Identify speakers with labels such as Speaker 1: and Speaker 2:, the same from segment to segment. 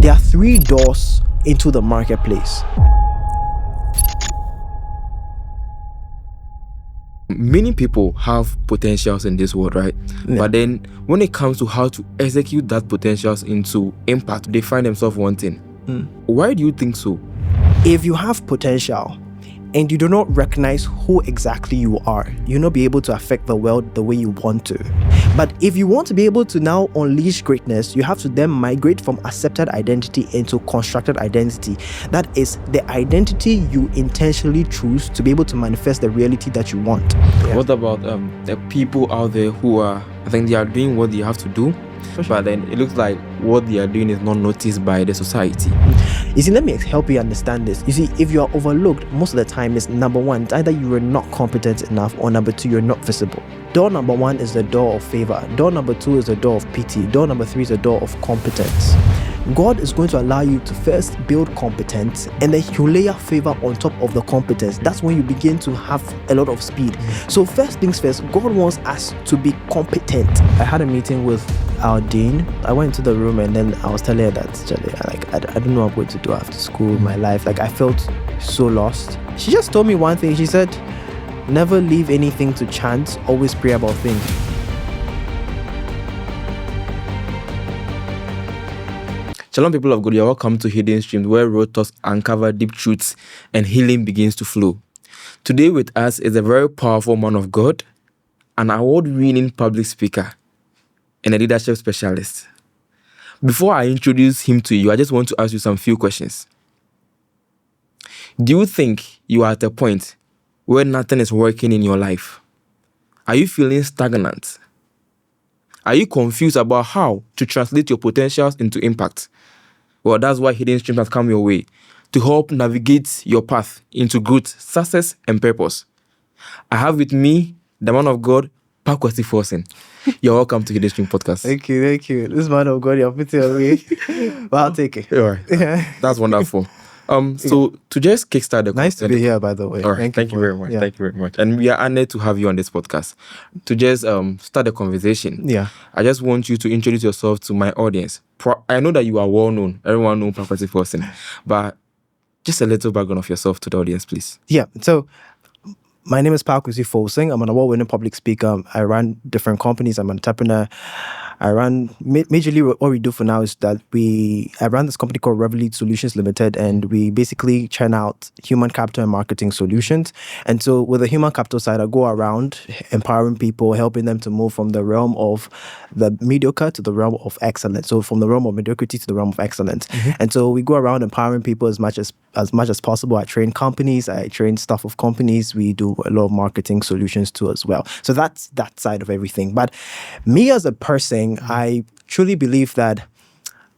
Speaker 1: There are 3 doors into the marketplace.
Speaker 2: Many people have potentials in this world, right?
Speaker 1: Yeah.
Speaker 2: But then when it comes to how to execute that potentials into impact, they find themselves wanting. Why do you think so?
Speaker 1: If you have potential and you do not recognize who exactly you are, you'll not be able to affect the world the way you want to. But if you want to be able to now unleash greatness, you have to then migrate from accepted identity into constructed identity. That is the identity you intentionally choose to be able to manifest the reality that you want. Yeah.
Speaker 2: What about the people out there who I think they are doing what they have to do, but then it looks like what they are doing is not noticed by the society?
Speaker 1: You see, let me help you understand this. You see, if you are overlooked, most of the time is number 1, it's either you are not competent enough, or number 2, you're not visible. Door number 1 is the door of favor. Door number 2 is the door of pity. Door number 3 is the door of competence. God is going to allow you to first build competence, and then He'll layer favor on top of the competence. That's when you begin to have a lot of speed. So first things first, God wants us to be competent. I had a meeting with our dean. I went into the room and then I was telling her that I don't know what I'm going to do after school, my life. Like, I felt so lost. She just told me one thing. She said, never leave anything to chance, always pray about things.
Speaker 2: Shalom, people of God, you're welcome to Hidden Streams, where real talks uncover deep truths and healing begins to flow. Today with us is a very powerful man of God, an award-winning public speaker, and a leadership specialist. Before I introduce him to you, I just want to ask you some few questions. Do you think you are at a point where nothing is working in your life? Are you feeling stagnant? Are you confused about how to translate your potentials into impact? Well, that's why Hidden Streams has come your way, to help navigate your path into growth, success, and purpose. I have with me the man of God, Paa Kwesi Folson. You're welcome to Hidden Stream Podcast.
Speaker 1: Thank you. This man of God, you're putting away. But I'll take it.
Speaker 2: All right. That's wonderful. So to just kickstart the
Speaker 1: nice to be here, by the way.
Speaker 2: All right. Thank you very much.
Speaker 1: Yeah.
Speaker 2: Thank you very much. And we are honored to have you on this podcast. To just start the conversation.
Speaker 1: Yeah.
Speaker 2: I just want you to introduce yourself to my audience. I know that you are well known. Everyone knows Paa Kwesi Folson. But just a little background of yourself to the audience, please.
Speaker 1: Yeah. So my name is Paa Kwesi Folson. I'm an award-winning public speaker. I run different companies. I'm an entrepreneur. I run, majorly what we do for now is that I run this company called Revolute Solutions Limited, and we basically churn out human capital and marketing solutions. And so with the human capital side, I go around empowering people, helping them to move from the realm of the mediocre to the realm of excellence. So from the realm of mediocrity to the realm of excellence. And so we go around empowering people as much as possible. I train companies, I train staff of companies. We do a lot of marketing solutions too as well. So that's that side of everything. But me as a person, I truly believe that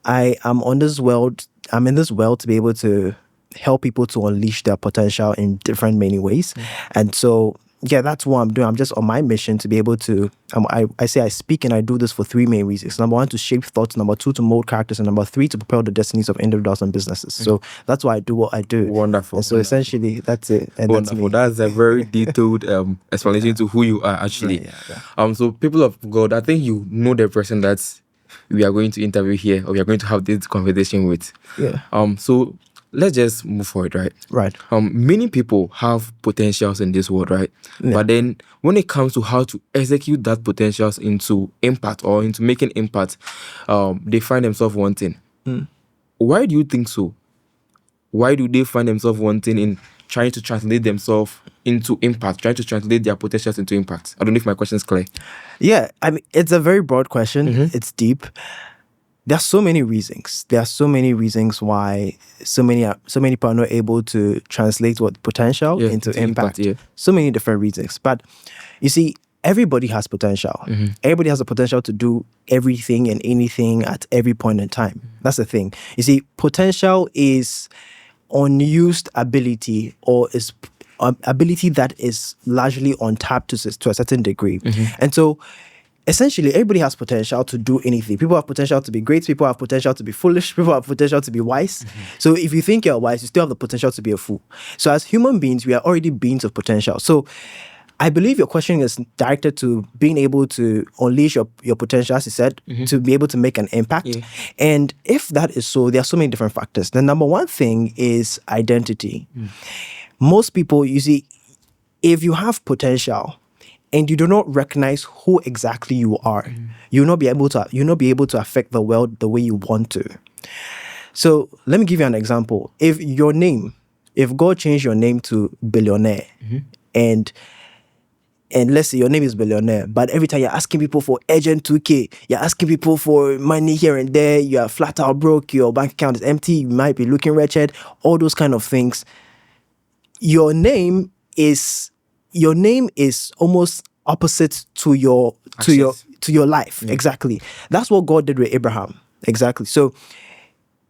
Speaker 1: I'm in this world to be able to help people to unleash their potential in different many ways. And so, yeah, that's what I'm doing. I'm just on my mission to be able to, I speak and I do this for 3 main reasons. Number 1, to shape thoughts. Number 2, to mold characters. And number 3, to propel the destinies of individuals and businesses. So that's why I do what I do.
Speaker 2: Wonderful.
Speaker 1: And so essentially, that's it. And
Speaker 2: wonderful. That's a very detailed explanation to who you are actually.
Speaker 1: Yeah.
Speaker 2: So people of God, I think you know the person that we are going to interview here, or we are going to have this conversation with.
Speaker 1: Yeah.
Speaker 2: So let's just move forward, right?
Speaker 1: Right.
Speaker 2: Many people have potentials in this world, right?
Speaker 1: Yeah.
Speaker 2: But then when it comes to how to execute that potentials into impact or into making impact, they find themselves wanting. Why do you think so? Why do they find themselves wanting in trying to translate themselves into impact, trying to translate their potentials into impact? I don't know if my question is clear.
Speaker 1: Yeah, I mean, it's a very broad question. It's deep. There are so many reasons. There are so many reasons why so many people are not able to translate what potential into impact. So many different reasons. But you see, everybody has potential. Everybody has the potential to do everything and anything at every point in time. That's the thing. You see, potential is unused ability, or is ability that is largely untapped to a certain degree. And so essentially, everybody has potential to do anything. People have potential to be great. People have potential to be foolish. People have potential to be wise. So if you think you're wise, you still have the potential to be a fool. So as human beings, we are already beings of potential. So I believe your question is directed to being able to unleash your potential, as you said, to be able to make an impact.
Speaker 2: Yeah.
Speaker 1: And if that is so, there are so many different factors. The number one thing is identity. Most people, you see, if you have potential and you do not recognize who exactly you are, you'll not be able to affect the world the way you want to. So let me give you an example. If God changed your name to billionaire, and let's say your name is billionaire, but every time you're asking people for urgent 2K, you're asking people for money here and there, you are flat out broke, your bank account is empty, you might be looking wretched, all those kind of things. Your name is almost opposite to your life.
Speaker 2: Yeah.
Speaker 1: Exactly. That's what God did with Abraham. Exactly. So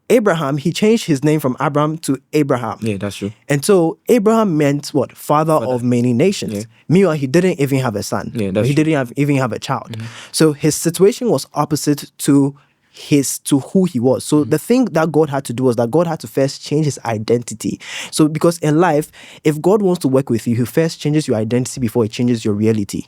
Speaker 1: Abraham, he changed his name from Abraham to Abraham.
Speaker 2: Yeah, that's true.
Speaker 1: And so Abraham meant what? Father of many nations.
Speaker 2: Yeah.
Speaker 1: Meanwhile, he didn't even have a son.
Speaker 2: Yeah, that's
Speaker 1: he
Speaker 2: true.
Speaker 1: didn't even have a child. So his situation was opposite to who he was. So the thing that God had to do was that God had to first change his identity. So because in life, if God wants to work with you, he first changes your identity before he changes your reality.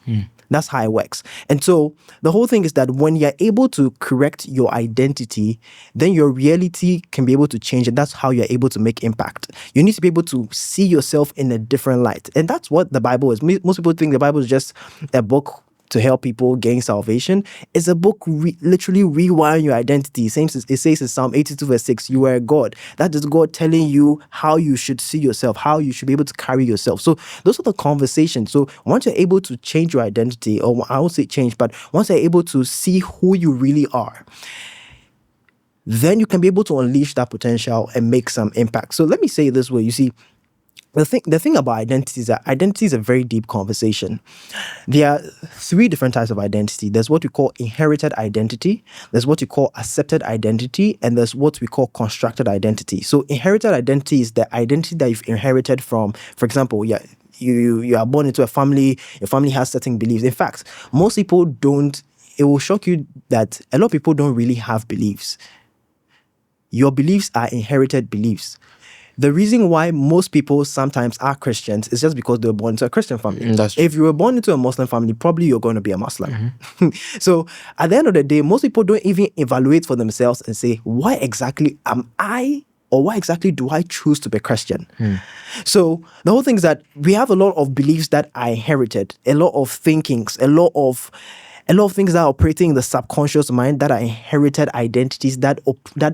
Speaker 1: That's how it works. And so the whole thing is that when you're able to correct your identity, then your reality can be able to change. And that's how you're able to make impact. You need to be able to see yourself in a different light. And that's what the Bible is. Most people think the Bible is just a book to help people gain salvation. It's a book literally rewiring your identity. It says in Psalm 82 verse 6, you are a God. That is God telling you how you should see yourself, how you should be able to carry yourself. So those are the conversations. So once you're able to change your identity, or I won't say change, but once you're able to see who you really are, then you can be able to unleash that potential and make some impact. So let me say it this way. You see, the thing about identity is that identity is a very deep conversation. There are three different types of identity. There's what we call inherited identity, there's what we call accepted identity, and there's what we call constructed identity. So inherited identity is the identity that you've inherited from, for example, you are born into a family, your family has certain beliefs. In fact, most people don't, it will shock you that a lot of people don't really have beliefs. Your beliefs are inherited beliefs. The reason why most people sometimes are Christians is just because they were born into a Christian family.
Speaker 2: That's true.
Speaker 1: If you were born into a Muslim family, probably you're going to be a Muslim. So at the end of the day, most people don't even evaluate for themselves and say, why exactly am I, or why exactly do I choose to be Christian? So the whole thing is that we have a lot of beliefs that are inherited, a lot of thinkings, a lot of things that are operating in the subconscious mind that are inherited identities that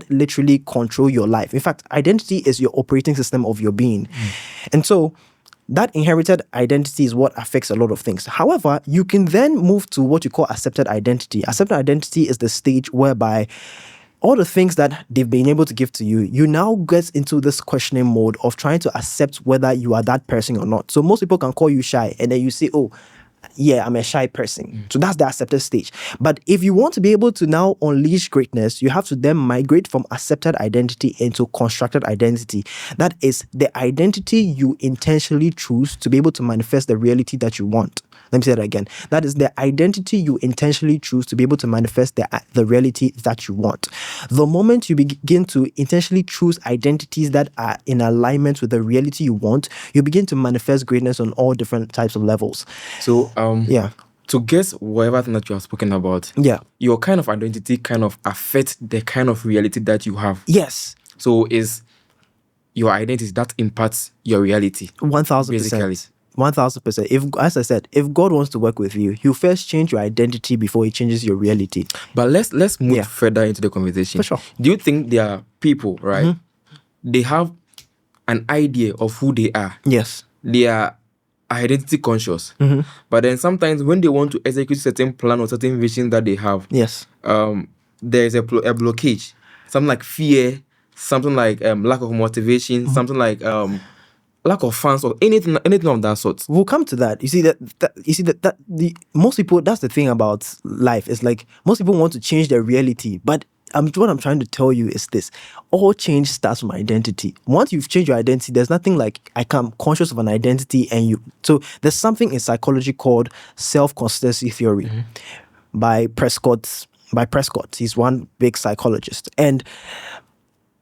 Speaker 1: literally control your life. In fact, identity is your operating system of your being. And so that inherited identity is what affects a lot of things. However, you can then move to what you call accepted identity. Accepted identity is the stage whereby all the things that they've been able to give to you, you now get into this questioning mode of trying to accept whether you are that person or not. So most people can call you shy, and then you say, oh, yeah, I'm a shy person. So that's the accepted stage. But if you want to be able to now unleash greatness, you have to then migrate from accepted identity into constructed identity. That is the identity you intentionally choose to be able to manifest the reality that you want. Let me say that again. That is the identity you intentionally choose to be able to manifest the reality that you want. The moment you begin to intentionally choose identities that are in alignment with the reality you want, you begin to manifest greatness on all different types of levels.
Speaker 2: So,
Speaker 1: Yeah.
Speaker 2: to guess whatever thing that you have spoken about,
Speaker 1: Yeah.
Speaker 2: your kind of identity kind of affects the kind of reality that you have.
Speaker 1: Yes.
Speaker 2: So, is your identity that impacts your reality?
Speaker 1: 1,000%.
Speaker 2: Basically.
Speaker 1: 1,000%. If, as I said, if God wants to work with you, He'll first change your identity before He changes your reality.
Speaker 2: But let's move
Speaker 1: Yeah.
Speaker 2: further into the conversation.
Speaker 1: For sure.
Speaker 2: Do you think there are people, right? They have an idea of who they are.
Speaker 1: Yes.
Speaker 2: They are identity conscious. But then sometimes when they want to execute certain plan or certain vision that they have,
Speaker 1: Yes.
Speaker 2: there's a blockage. Something like fear, something like lack of motivation, something like lack of funds or anything of that sort.
Speaker 1: We'll come to that. You see that the most people, that's the thing about life. It's like most people want to change their reality, but what I'm trying to tell you is this: all change starts from identity. Once you've changed your identity, there's nothing like I am conscious of an identity, and you. So there's something in psychology called self-consistency theory by Prescott. He's one big psychologist, and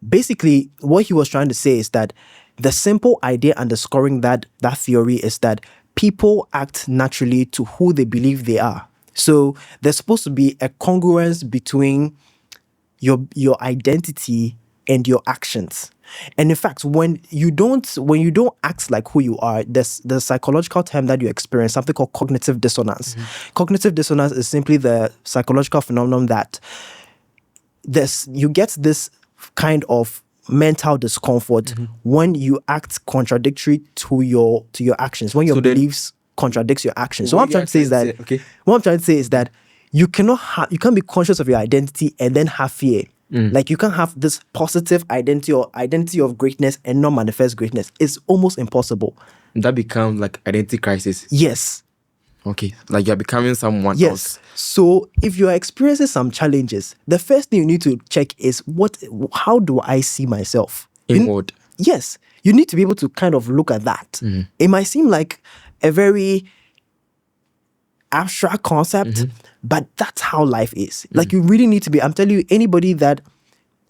Speaker 1: basically what he was trying to say is that the simple idea underscoring that theory is that people act naturally to who they believe they are. So there's supposed to be a congruence between your identity and your actions. And in fact, when you don't act like who you are, there's the psychological term that you experience, something called cognitive dissonance. Cognitive dissonance is simply the psychological phenomenon that you get this kind of mental discomfort when you act contradictory to your actions, when your beliefs contradicts your actions. So what I'm trying to say is that what I'm trying to say is that you can't be conscious of your identity and then have fear. Like you can't have this positive identity or identity of greatness and not manifest greatness. It's almost impossible.
Speaker 2: That becomes like identity crisis.
Speaker 1: Yes.
Speaker 2: Okay, like you're becoming someone else.
Speaker 1: So if you're experiencing some challenges, the first thing you need to check is how do I see myself?
Speaker 2: Inward.
Speaker 1: Yes. You need to be able to kind of look at that. It might seem like a very abstract concept, but that's how life is. Like you really need to be, I'm telling you, anybody that,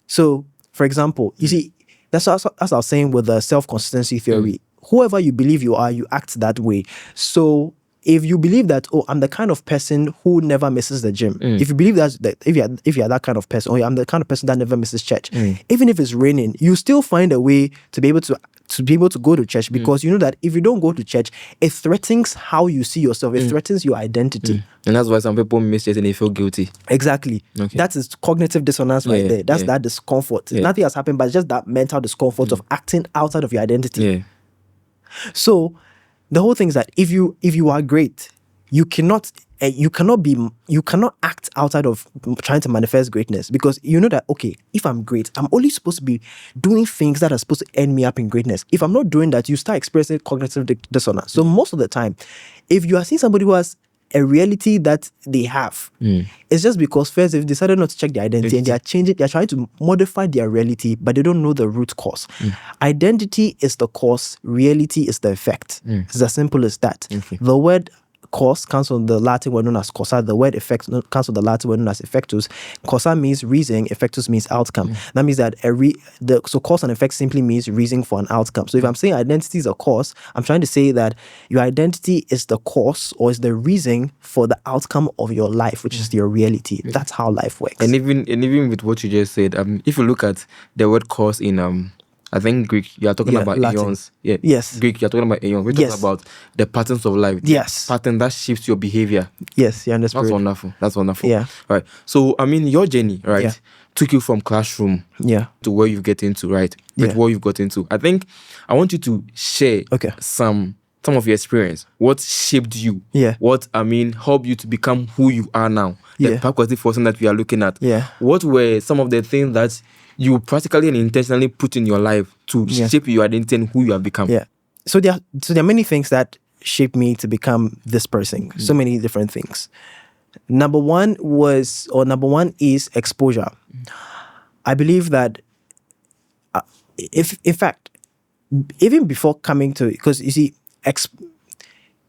Speaker 1: so for example, you see, that's as I was saying with the self-consistency theory, whoever you believe you are, you act that way. So if you believe that, oh, I'm the kind of person who never misses the gym, if you believe that if you're that kind of person, or I'm the kind of person that never misses church, even if it's raining, you still find a way to be able to go to church, because you know that if you don't go to church, it threatens how you see yourself. It threatens your identity.
Speaker 2: And that's why some people miss it and they feel guilty.
Speaker 1: Exactly.
Speaker 2: Okay.
Speaker 1: That is cognitive dissonance right there. That's that discomfort. Nothing has happened, but it's just that mental discomfort of acting outside of your identity.
Speaker 2: Yeah.
Speaker 1: So the whole thing is that if you are great, you cannot act outside of trying to manifest greatness, because you know that, okay, if I'm great, I'm only supposed to be doing things that are supposed to end me up in greatness. If I'm not doing that, you start experiencing cognitive dissonance. So most of the time, if you are seeing somebody who has a reality that they have, it's just because first they've decided not to check their identity and they're trying to modify their reality, but they don't know the root cause. Identity is the cause, reality is the effect. It's as simple as that. The word cause comes from the Latin word known as causa. The word effect comes from the Latin word known as effectus. Causa means reason, effectus means outcome. That means that so cause and effect simply means reason for an outcome. So if I'm saying identity is a cause, I'm trying to say that your identity is the cause or is the reason for the outcome of your life, which is your reality. That's how life works.
Speaker 2: And even with what you just said, if you look at the word cause in I think Greek, you are talking about
Speaker 1: Latin.
Speaker 2: eons. Yeah.
Speaker 1: Yes.
Speaker 2: Greek, you are talking about eons. We're talking about the patterns of life.
Speaker 1: Yes.
Speaker 2: Pattern that shifts your behavior.
Speaker 1: Yes, you understand.
Speaker 2: That's wonderful.
Speaker 1: Yeah.
Speaker 2: Right. So, I mean, your journey, right, took you from classroom to where you get into, right? With what you've got into. I think I want you to share some of your experience. What shaped you?
Speaker 1: Yeah.
Speaker 2: What, helped you to become who you are now? The Paa Kwesi Folson that we are looking at.
Speaker 1: Yeah.
Speaker 2: What were some of the things that you practically and intentionally put in your life to shape your identity and who you have become?
Speaker 1: Yeah. So there are many things that shaped me to become this person. So many different things. Number one is exposure. I believe that in fact, even before coming to, because you see,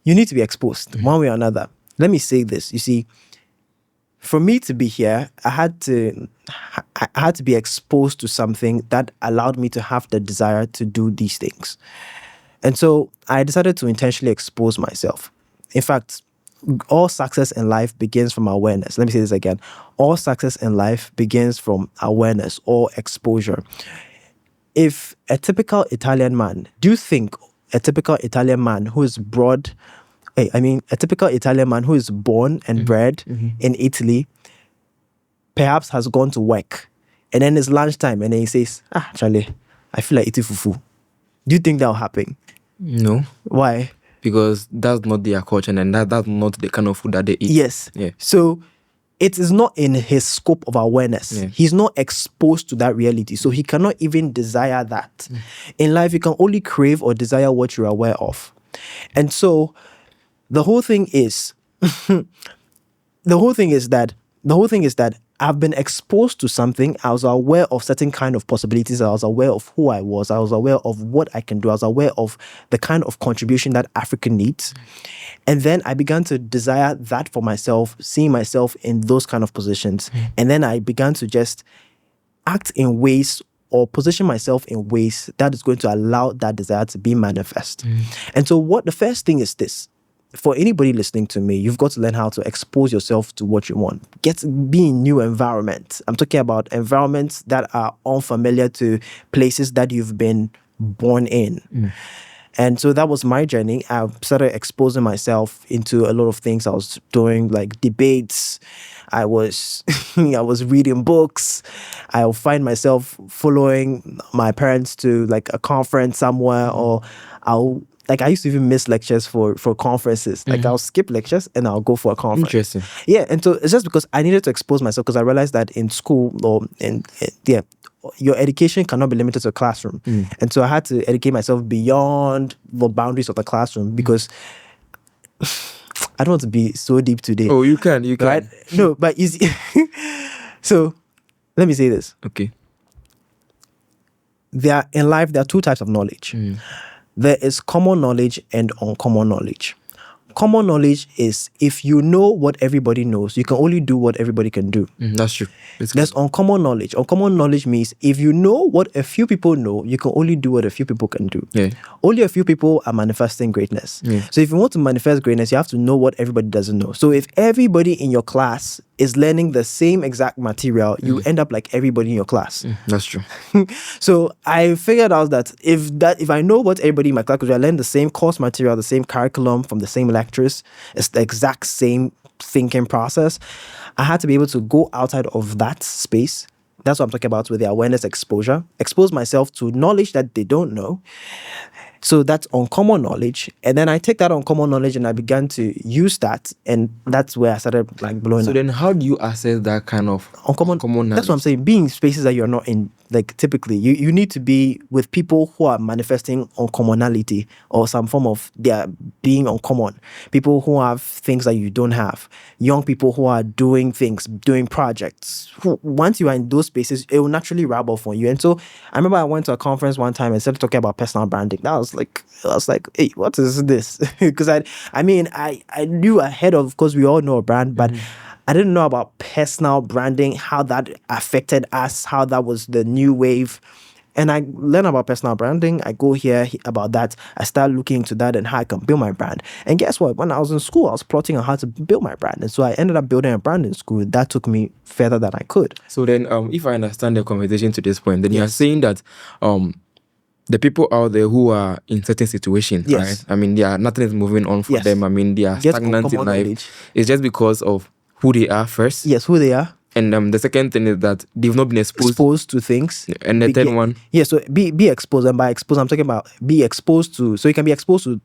Speaker 1: you need to be exposed one way or another. Let me say this. You see, for me to be here, I had to be exposed to something that allowed me to have the desire to do these things. And so I decided to intentionally expose myself. In fact, all success in life begins from awareness. Let me say this again. All success in life begins from awareness or exposure. If a typical Italian man, do you think a typical Italian man who is a typical Italian man who is born and bred in Italy, perhaps has gone to work, and then it's lunchtime, and then he says, Charlie, I feel like eating fufu. Do you think that will happen?
Speaker 2: No.
Speaker 1: Why?
Speaker 2: Because that's not their culture, and that's not the kind of food that they eat.
Speaker 1: Yes.
Speaker 2: Yeah.
Speaker 1: So it is not in his scope of awareness. Yeah. He's not exposed to that reality, so he cannot even desire that. In life, you can only crave or desire what you're aware of. And so the whole thing is that I've been exposed to something. I was aware of certain kind of possibilities. I was aware of who I was. I was aware of what I can do. I was aware of the kind of contribution that Africa needs. And then I began to desire that for myself, seeing myself in those kind of positions. And then I began to just act in ways or position myself in ways that is going to allow that desire to be manifest. And so what the first thing is this. For anybody listening to me, you've got to learn how to expose yourself to what you want. Be in new environments. I'm talking about environments that are unfamiliar to places that you've been born in. And so that was my journey. I started exposing myself into a lot of things. I was doing like debates. I was I was reading books. I'll find myself following my parents to like a conference somewhere, or I used to even miss lectures for conferences. Like I'll skip lectures and I'll go for a conference.
Speaker 2: Interesting.
Speaker 1: Yeah, and so it's just because I needed to expose myself, because I realized that in school or your education cannot be limited to a classroom. And so I had to educate myself beyond the boundaries of the classroom, because I don't want to be so deep today.
Speaker 2: Oh, you can.
Speaker 1: Right? No, but you see, so let me say this.
Speaker 2: Okay.
Speaker 1: In life, there are two types of knowledge. There is common knowledge and uncommon knowledge. Common knowledge is if you know what everybody knows, you can only do what everybody can do.
Speaker 2: That's true.
Speaker 1: There's uncommon knowledge. Uncommon knowledge means if you know what a few people know, you can only do what a few people can do.
Speaker 2: Yeah.
Speaker 1: Only a few people are manifesting greatness. So if you want to manifest greatness, you have to know what everybody doesn't know. So if everybody in your class is learning the same exact material, you end up like everybody in your class.
Speaker 2: That's true.
Speaker 1: So I figured out that if I know what everybody in my class, because I learn the same course material, the same curriculum from the same lecturers, it's the exact same thinking process, I had to be able to go outside of that space. That's what I'm talking about with the awareness exposure. Expose myself to knowledge that they don't know. So that's uncommon knowledge. And then I take that uncommon knowledge and I began to use that. And that's where I started like blowing up.
Speaker 2: So then how do you assess that kind of uncommon knowledge?
Speaker 1: That's what I'm saying. Being in spaces that you're not in, like typically, you need to be with people who are manifesting uncommonality or some form of their being uncommon. People who have things that you don't have. Young people who are doing things, doing projects. Once you are in those spaces, it will naturally rub off on you. And so I remember I went to a conference one time and started talking about personal branding. I was like, hey, what is this? Because I knew ahead of course we all know a brand, but I didn't know about personal branding, how that affected us, how that was the new wave. And I learn about personal branding. I go here about that. I start looking into that and how I can build my brand. And guess what? When I was in school, I was plotting on how to build my brand. And so I ended up building a brand in school. That took me further than I could.
Speaker 2: So then, if I understand the conversation to this point, then you are saying that the people out there who are in certain situations, right? I mean, nothing is moving on for them. I mean, they are stagnant in life. Knowledge. It's just because of who they are first.
Speaker 1: Yes, who they are.
Speaker 2: And the second thing is that they've not been exposed
Speaker 1: to things.
Speaker 2: And the third one?
Speaker 1: Yeah, so be exposed. And by exposed, I'm talking about be exposed to, so you can be exposed to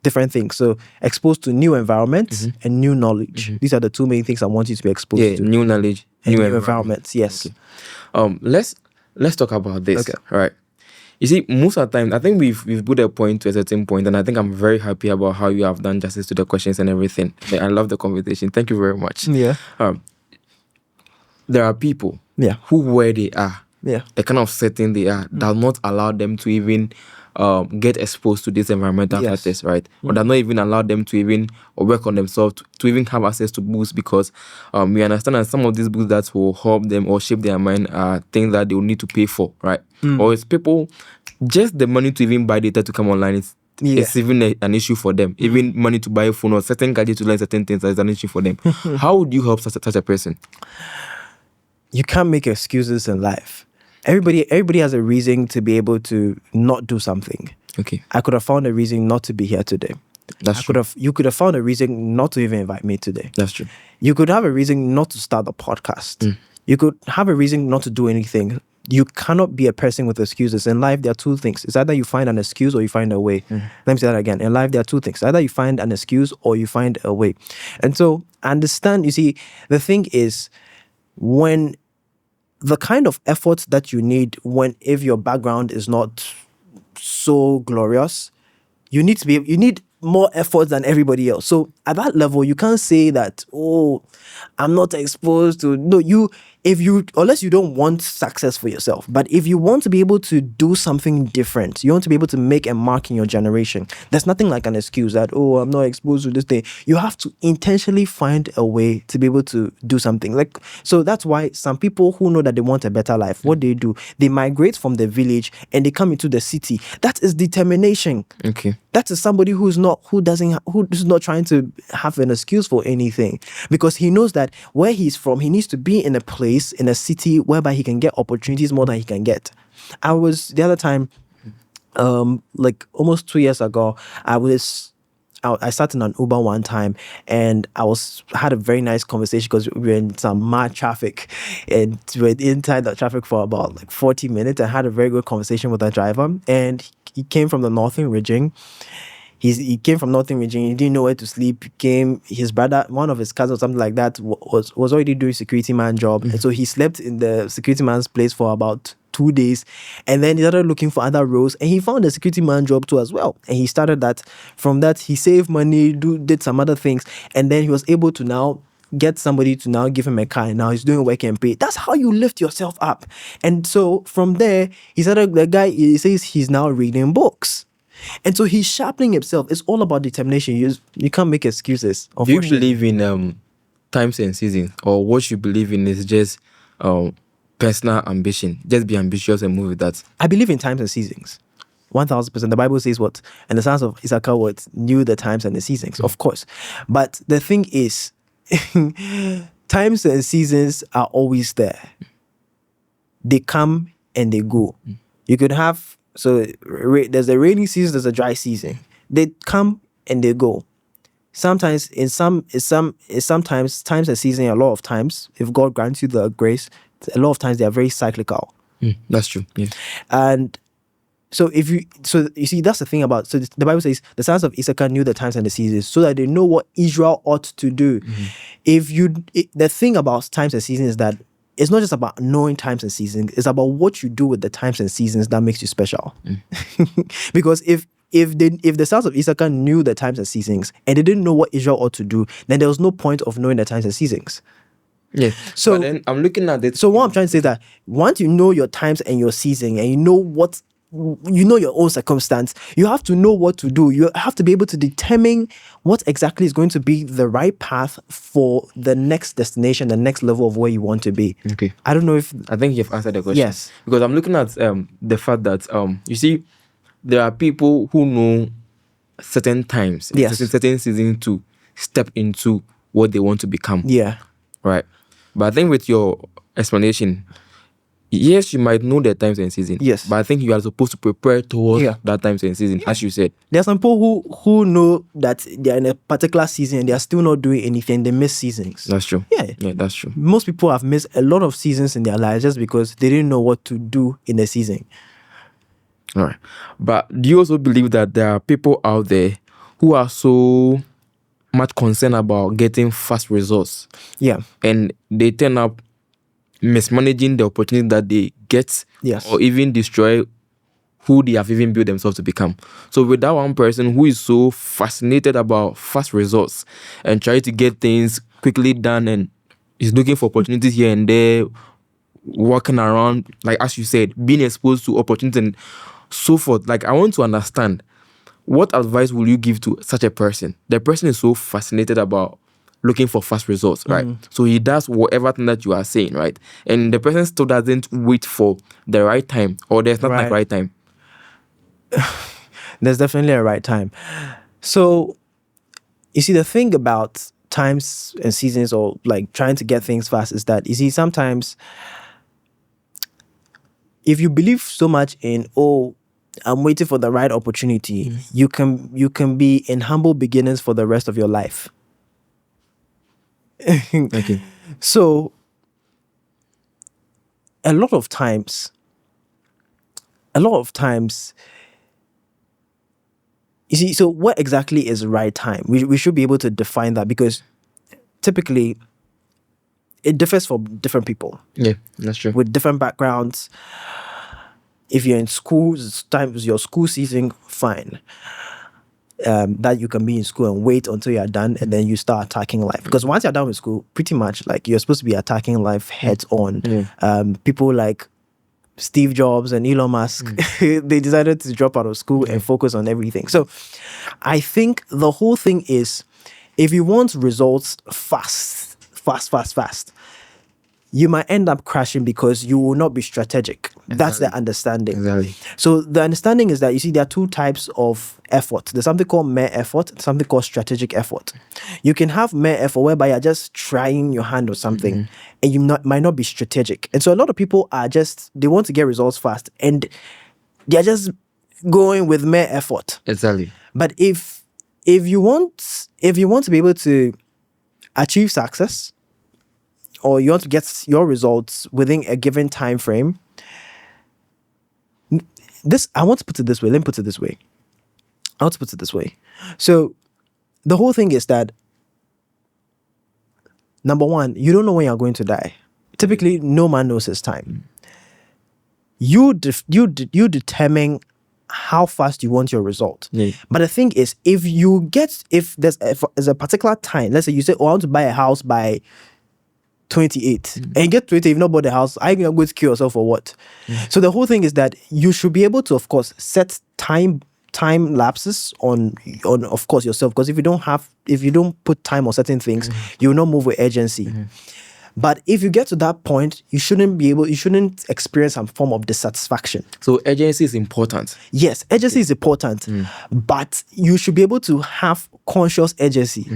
Speaker 1: different things. So exposed to new environments and new knowledge. These are the two main things I want you to be exposed to.
Speaker 2: New knowledge,
Speaker 1: and new environments. Yes.
Speaker 2: Okay. Let's talk about this.
Speaker 1: Okay.
Speaker 2: All right. You see, most of the time, I think we've put a point to a certain point, and I think I'm very happy about how you have done justice to the questions and everything. I love the conversation. Thank you very much.
Speaker 1: Yeah.
Speaker 2: There are people who where they are, the kind of setting they are, does not allow them to even get exposed to these environmental factors, right? Or does not even allow them to even work on themselves, to even have access to books, because we understand that some of these books that will help them or shape their mind are things that they will need to pay for, right? Or it's people, just the money to even buy data to come online it's even an issue for them. Even money to buy a phone or certain gadgets to learn certain things is an issue for them. How would you help such a person?
Speaker 1: You can't make excuses in life. Everybody has a reason to be able to not do something.
Speaker 2: Okay.
Speaker 1: I could have found a reason not to be here today.
Speaker 2: That's true.
Speaker 1: You could have found a reason not to even invite me today.
Speaker 2: That's true.
Speaker 1: You could have a reason not to start the podcast. You could have a reason not to do anything. You cannot be a person with excuses. In life, there are two things. It's either you find an excuse or you find a way. Let me say that again. In life, there are two things. Either you find an excuse or you find a way. And so, understand, you see, the thing is, when the kind of effort that you need if your background is not so glorious, you need more effort than everybody else. So at that level, you can't say that, oh, I'm not exposed to, no, unless you don't want success for yourself, but if you want to be able to do something different, you want to be able to make a mark in your generation, there's nothing like an excuse that, oh, I'm not exposed to this thing. You have to intentionally find a way to be able to do something. Like, so that's why some people who know that they want a better life, what they do, they migrate from the village and they come into the city. That is determination.
Speaker 2: Okay.
Speaker 1: That is somebody who's not trying to have an excuse for anything, because he knows that where he's from, he needs to be in a place, in a city whereby he can get opportunities more than he can get. I was the other time, like almost 2 years ago, I sat in an Uber one time, and had a very nice conversation because we were in some mad traffic, and we were inside the traffic for about like 40 minutes. I had a very good conversation with the driver, and he came from the northern region. He came from northern region. He didn't know where to sleep. His brother, one of his cousins, or something like that, was already doing security man job, and so he slept in the security man's place for about 2 days, and then he started looking for other roles, and he found a security man job too as well, and he started that. From that, he saved money, did some other things, and then he was able to now get somebody to now give him a car, and now he's doing work and pay. That's how you lift yourself up. And so from there, he says he's now reading books. And so he's sharpening himself. It's all about determination. You can't make excuses.
Speaker 2: Do you believe in times and seasons, or what you believe in is just personal ambition? Just be ambitious and move with that.
Speaker 1: I believe in times and seasons. 1000%. The Bible says what? And the sons of Issachar knew the times and the seasons, of course. But the thing is, times and seasons are always there. They come and they go. You could have, there's a rainy season, there's a dry season. They come and they go. Sometimes sometimes times and season, a lot of times, if God grants you the grace, a lot of times they are very cyclical.
Speaker 2: That's true. Yeah.
Speaker 1: And so you see, that's the thing about, so the Bible says the sons of Issachar knew the times and the seasons so that they know what Israel ought to do. The thing about times and seasons is that it's not just about knowing times and seasons, it's about what you do with the times and seasons that makes you special. Because if the sons of Issachar knew the times and seasons and they didn't know what Israel ought to do, then there was no point of knowing the times and seasons.
Speaker 2: Yeah.
Speaker 1: So
Speaker 2: but then I'm looking at it.
Speaker 1: So what I'm trying to say is that once you know your times and your season, and you know your own circumstance, you have to know what to do. You have to be able to determine what exactly is going to be the right path for the next destination, the next level of where you want to be.
Speaker 2: Okay.
Speaker 1: I don't know if...
Speaker 2: I think you've answered the question.
Speaker 1: Yes.
Speaker 2: Because I'm looking at the fact that, you see, there are people who know certain times,
Speaker 1: Yes,
Speaker 2: certain seasons to step into what they want to become.
Speaker 1: Yeah.
Speaker 2: Right. But I think with your explanation, yes, you might know the times and seasons.
Speaker 1: Yes.
Speaker 2: But I think you are supposed to prepare towards that times and season, as you said.
Speaker 1: There are some people who know that they are in a particular season and they are still not doing anything. They miss seasons.
Speaker 2: That's true.
Speaker 1: Yeah.
Speaker 2: Yeah, that's true.
Speaker 1: Most people have missed a lot of seasons in their lives just because they didn't know what to do in the season.
Speaker 2: All right. But do you also believe that there are people out there who are so much concerned about getting fast results?
Speaker 1: Yeah.
Speaker 2: And they turn up mismanaging the opportunity that they get,
Speaker 1: Yes,
Speaker 2: or even destroy who they have even built themselves to become. So with that one person who is so fascinated about fast results and trying to get things quickly done and is looking for opportunities here and there, walking around, like as you said, being exposed to opportunities and so forth. Like, I want to understand, what advice will you give to such a person? The person is so fascinated about looking for fast results, right? So he does whatever thing that you are saying, right? And the person still doesn't wait for the right time, or there's not like right time.
Speaker 1: There's definitely a right time. So, you see, the thing about times and seasons, or like trying to get things fast, is that, you see, sometimes if you believe so much in, oh, I'm waiting for the right opportunity, you can be in humble beginnings for the rest of your life.
Speaker 2: Okay.
Speaker 1: So, a lot of times, you see, so what exactly is right time? We should be able to define that, because typically it differs for different people.
Speaker 2: Yeah, that's true.
Speaker 1: With different backgrounds. If you're in school, it's time is your school season, fine. that you can be in school and wait until you're done and then you start attacking life. Because once you're done with school, pretty much like you're supposed to be attacking life heads on. People like Steve Jobs and Elon Musk, they decided to drop out of school and focus on everything. So I think the whole thing is, if you want results fast, you might end up crashing because you will not be strategic. That's the understanding.
Speaker 2: Exactly.
Speaker 1: So the understanding is that, you see, there are two types of effort. There's something called mere effort, something called strategic effort. You can have mere effort whereby you're just trying your hand or something and you might not be strategic. And so a lot of people are just, they want to get results fast and they're just going with mere effort.
Speaker 2: Exactly.
Speaker 1: But if you want to be able to achieve success, or you want to get your results within a given time frame, I want to put it this way. Let me put it this way. I want to put it this way. So the whole thing is that, number one, you don't know when you're going to die. Typically, no man knows his time. You determine how fast you want your result. But the thing is, if there's a particular time, let's say you say, I want to buy a house by 28 and you get 28, you've not bought the house, are you going to kill yourself or what? So the whole thing is that you should be able to, of course, set time lapses on of course yourself, because if you don't put time on certain things, you will not move with urgency. But if you get to that point, you shouldn't experience some form of dissatisfaction.
Speaker 2: So urgency is important.
Speaker 1: Yes, urgency is important, but you should be able to have conscious urgency.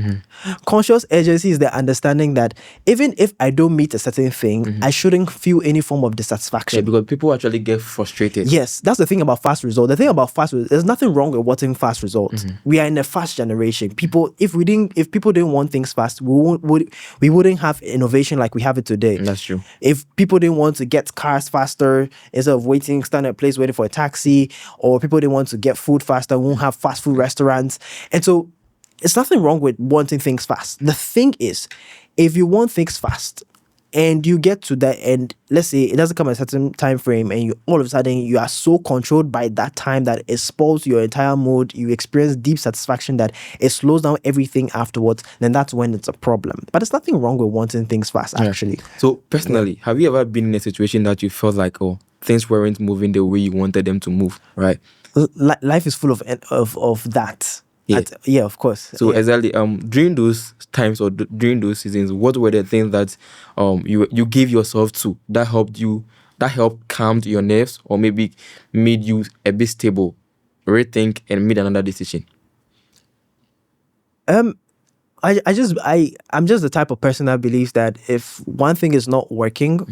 Speaker 1: Conscious urgency is the understanding that even if I don't meet a certain thing, I shouldn't feel any form of dissatisfaction.
Speaker 2: Yeah, because people actually get frustrated.
Speaker 1: Yes, that's the thing about fast result. The thing about fast result, there's nothing wrong with wanting fast results. We are in a fast generation. People, if people didn't want things fast, we wouldn't have innovation like we have it today.
Speaker 2: That's true.
Speaker 1: If people didn't want to get cars faster instead of stand at a place waiting for a taxi, or people didn't want to get food faster, we won't have fast food restaurants. And so it's nothing wrong with wanting things fast. The thing is, if you want things fast and you get to that, and let's say it doesn't come at a certain time frame, and you all of a sudden you are so controlled by that time that it spoils your entire mood, you experience deep satisfaction that it slows down everything afterwards, then that's when it's a problem. But there's nothing wrong with wanting things fast, actually.
Speaker 2: So personally, have you ever been in a situation that you felt like, things weren't moving the way you wanted them to move, right?
Speaker 1: Life is full of that. Yeah, of course.
Speaker 2: So exactly, during those times or during those seasons, what were the things that you gave yourself to that helped calm your nerves, or maybe made you a bit stable, rethink and made another decision?
Speaker 1: I'm just the type of person that believes that if one thing is not working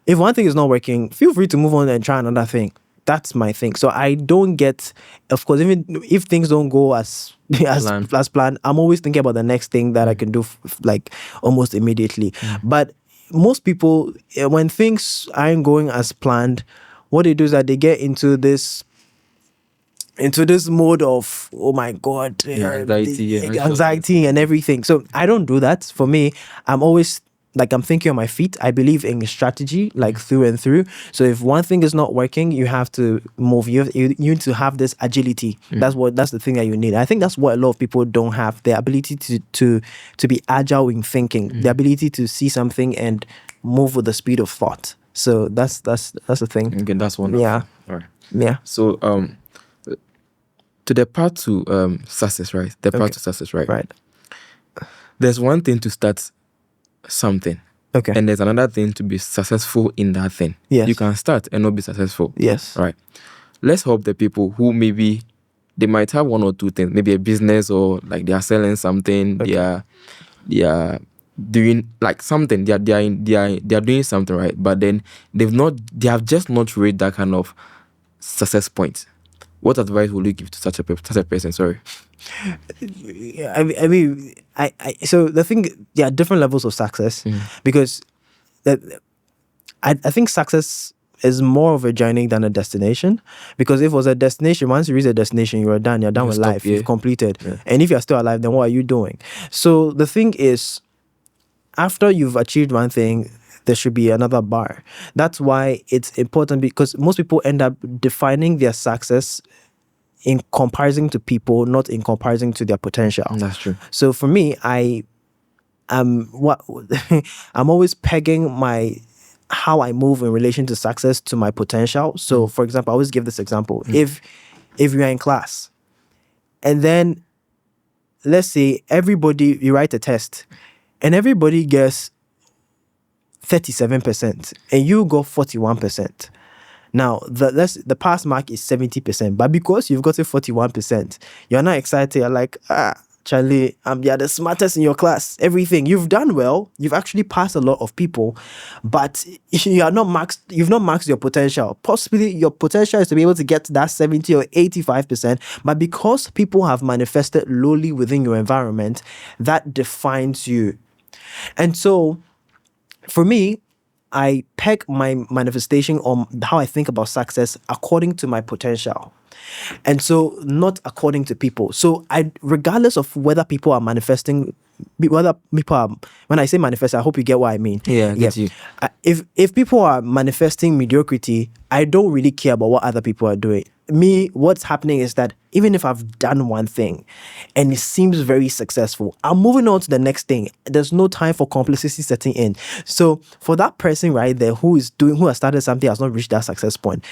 Speaker 1: if one thing is not working, feel free to move on and try another thing. That's my thing. So I don't get, of course, even if things don't go as planned, I'm always thinking about the next thing that I can do almost immediately. But most people, when things aren't going as planned, what they do is that they get into this mode of, oh my God, anxiety and everything. So I don't do that. For me, I'm always I'm thinking on my feet. I believe in strategy, through and through. So if one thing is not working, you have to move. You need to have this agility. That's the thing that you need. I think that's what a lot of people don't have: the ability to be agile in thinking, the ability to see something and move with the speed of thought. So that's the thing.
Speaker 2: Okay, that's wonderful.
Speaker 1: Yeah.
Speaker 2: All right.
Speaker 1: Yeah.
Speaker 2: So to the part to success, right? Part to success, right?
Speaker 1: Right.
Speaker 2: There's one thing to start something,
Speaker 1: okay,
Speaker 2: and there's another thing to be successful in that thing.
Speaker 1: Yes.
Speaker 2: You can start and not be successful.
Speaker 1: Yes.
Speaker 2: Right. Let's help the people who maybe they might have one or two things, maybe a business, or they are selling something.
Speaker 1: Okay.
Speaker 2: They are doing something. They are doing something, right? But then they have just not reached that kind of success point. What advice would you give to such a person? Sorry.
Speaker 1: I mean, so the thing, there are different levels of success, because I think success is more of a journey than a destination. Because if it was a destination, once you reach a destination, you're done with life. You've completed. Yeah. And if you're still alive, then what are you doing? So the thing is, after you've achieved one thing, there should be another bar. That's why it's important, because most people end up defining their success in comparison to people, not in comparison to their potential.
Speaker 2: That's true.
Speaker 1: So for me, I'm always pegging how I move in relation to success to my potential. So for example, I always give this example. If you are in class and then let's say you write a test and everybody gets 37% and you got 41%. Now, the pass mark is 70%, but because you've got a 41%, you're not excited. You're like, Charlie, you're the smartest in your class. Everything you've done well. You've actually passed a lot of people, but you are not maxed. You've not maxed your potential. Possibly your potential is to be able to get to that 70 or 85%, but because people have manifested lowly within your environment, that defines you. And so, for me, I peg my manifestation on how I think about success according to my potential. And so not according to people. So regardless of whether people are manifesting, when I say manifest, I hope you get what I mean.
Speaker 2: Yeah, I get you.
Speaker 1: If people are manifesting mediocrity, I don't really care about what other people are doing. Me, what's happening is that even if I've done one thing and it seems very successful, I'm moving on to the next thing. There's no time for complacency setting in. So for that person right there who has started something, has not reached that success point,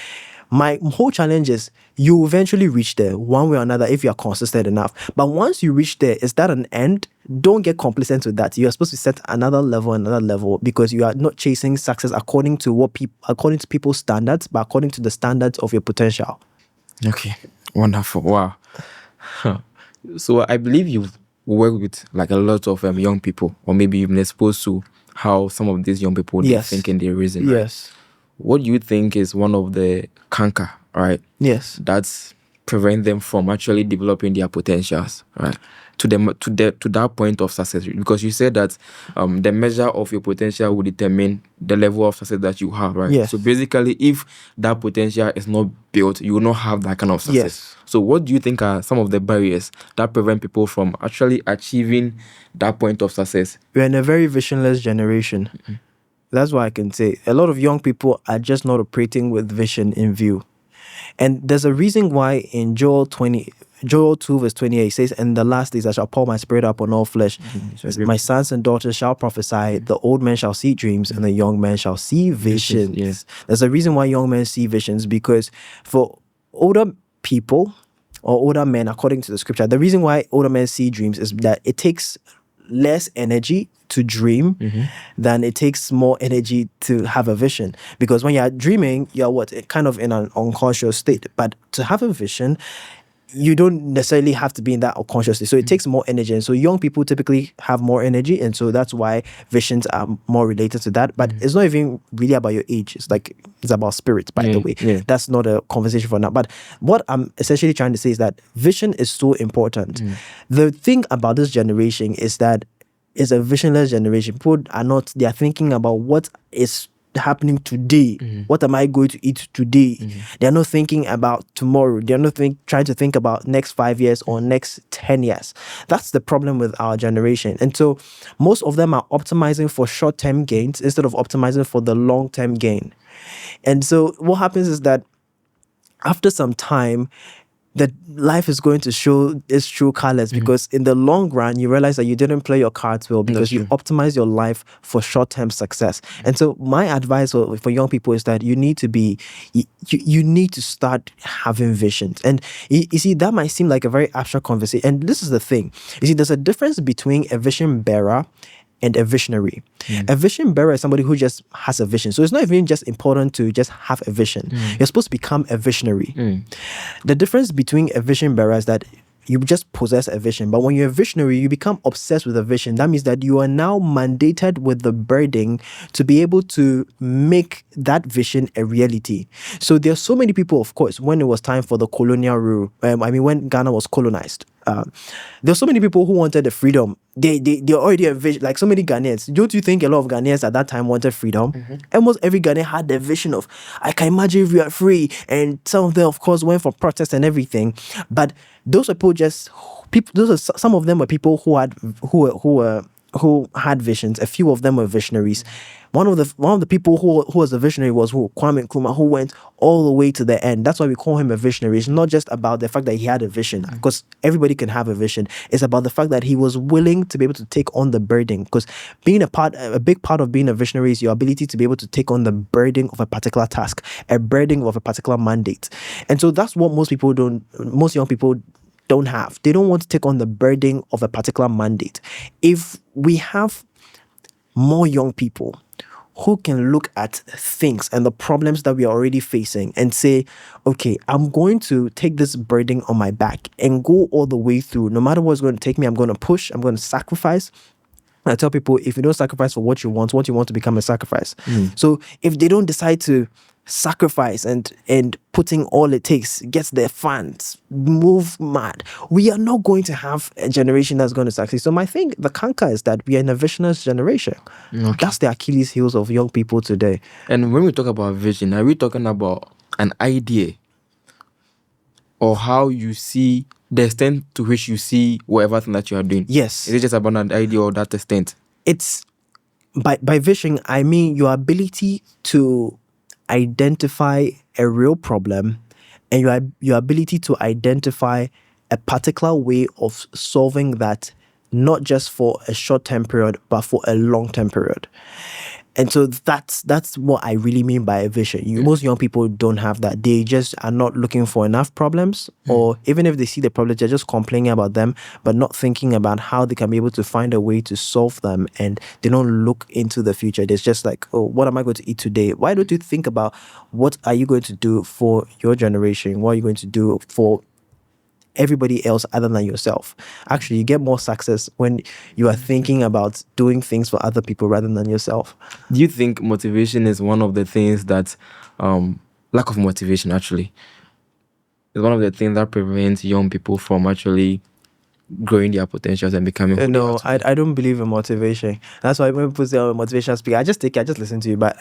Speaker 1: my whole challenge is you eventually reach there one way or another if you are consistent enough. But once you reach there, is that an end? Don't get complacent with that. You are supposed to set another level, because you are not chasing success according to people's standards, but according to the standards of your potential.
Speaker 2: Okay, wonderful. Wow. So I believe you've worked with like a lot of young people, or maybe you've been exposed to how some of these young people they think in their reason. Right?
Speaker 1: Yes.
Speaker 2: What do you think is one of the canker, right?
Speaker 1: Yes.
Speaker 2: That's prevent them from actually developing their potentials, right? To that point of success, because you said that the measure of your potential will determine the level of success that you have, right?
Speaker 1: Yes.
Speaker 2: So basically, if that potential is not built, you will not have that kind of success.
Speaker 1: Yes.
Speaker 2: So what do you think are some of the barriers that prevent people from actually achieving that point of success?
Speaker 1: We're in a very visionless generation. Mm-hmm. That's what I can say. A lot of young people are just not operating with vision in view. And there's a reason why in Joel 2 verse 28 it says, "In the last days I shall pour my spirit up on all flesh. Mm-hmm. My sons and daughters shall prophesy, the old men shall see dreams, and the young men shall see visions." Yes. There's a reason why young men see visions, because for older people or older men, according to the scripture, the reason why older men see dreams is that it takes less energy to dream than it takes more energy to have a vision. Because when you're dreaming, you're kind of in an unconscious state. But to have a vision, you don't necessarily have to be in that unconscious state. So it takes more energy. And so young people typically have more energy. And so that's why visions are more related to that. But it's not even really about your age. It's about spirit, by the way. Yeah. That's not a conversation for now. But what I'm essentially trying to say is that vision is so important. The thing about this generation is that it's a visionless generation. People they are thinking about what is happening today. What am I going to eat today? They're not thinking about tomorrow. They're not trying to think about next 5 years or next 10 years. That's the problem with our generation. And so most of them are optimizing for short-term gains instead of optimizing for the long-term gain. And so what happens is that after some time, that life is going to show its true colors, because in the long run, you realize that you didn't play your cards well because you optimize your life for short-term success. And so my advice for young people is that you need to start having visions. And you see, that might seem like a very abstract conversation. And this is the thing. You see, there's a difference between a vision bearer and a visionary. A vision bearer is somebody who just has a vision. So it's not even just important to just have a vision. You're supposed to become a visionary. The difference between a vision bearer is that you just possess a vision. But when you're a visionary, you become obsessed with a vision. That means that you are now mandated with the burden to be able to make that vision a reality. So there are so many people, of course, when it was time for the colonial rule, when Ghana was colonized, there were so many people who wanted the freedom. They already envisioned, like so many Ghanaians. Don't you think a lot of Ghanaians at that time wanted freedom? Almost every Ghanaian had the vision of, I can imagine if we are free. And some of them, of course, went for protests and everything. But those are some of them were people who who had visions. A few of them were visionaries. One of the people who was a visionary was Kwame Nkrumah, who went all the way to the end. That's why we call him a visionary. It's not just about the fact that he had a vision, because everybody can have a vision. It's about the fact that he was willing to be able to take on the burden. Because a big part of being a visionary is your ability to be able to take on the burden of a particular task, a burden of a particular mandate. And so that's what most young people don't have. They don't want to take on the burden of a particular mandate. If we have more young people who can look at things and the problems that we are already facing and say, okay, I'm going to take this burden on my back and go all the way through. No matter what's going to take me, I'm going to push, I'm going to sacrifice. I tell people, if you don't sacrifice for what you want to become a sacrifice. So if they don't decide to sacrifice and putting all it takes, gets their fans, move mad, we are not going to have a generation that's going to succeed. So my thing, the canker is that we are in a visionless generation.
Speaker 2: Okay.
Speaker 1: That's the Achilles heels of young people today.
Speaker 2: And when we talk about vision, are we talking about an idea, or how you see the extent to which you see whatever thing that you are doing?
Speaker 1: Yes.
Speaker 2: Is it just about an idea or that extent?
Speaker 1: It's by vision, I mean your ability to identify a real problem and your ability to identify a particular way of solving that, not just for a short-term period, but for a long-term period. And so that's what I really mean by a vision. Most young people don't have that. They just are not looking for enough problems, or even if they see the problems, they're just complaining about them, but not thinking about how they can be able to find a way to solve them. And they don't look into the future. There's just like, oh, what am I going to eat today? Why don't you think about what are you going to do for your generation? What are you going to do for everybody else other than yourself? Actually, you get more success when you are thinking about doing things for other people rather than yourself.
Speaker 2: Do you think motivation is one of the things that, lack of motivation actually, is one of the things that prevents young people from actually growing their potentials and becoming who they
Speaker 1: No,
Speaker 2: are to be?
Speaker 1: I don't believe in motivation. That's why when people say I'm a motivation speaker, I just listen to you. But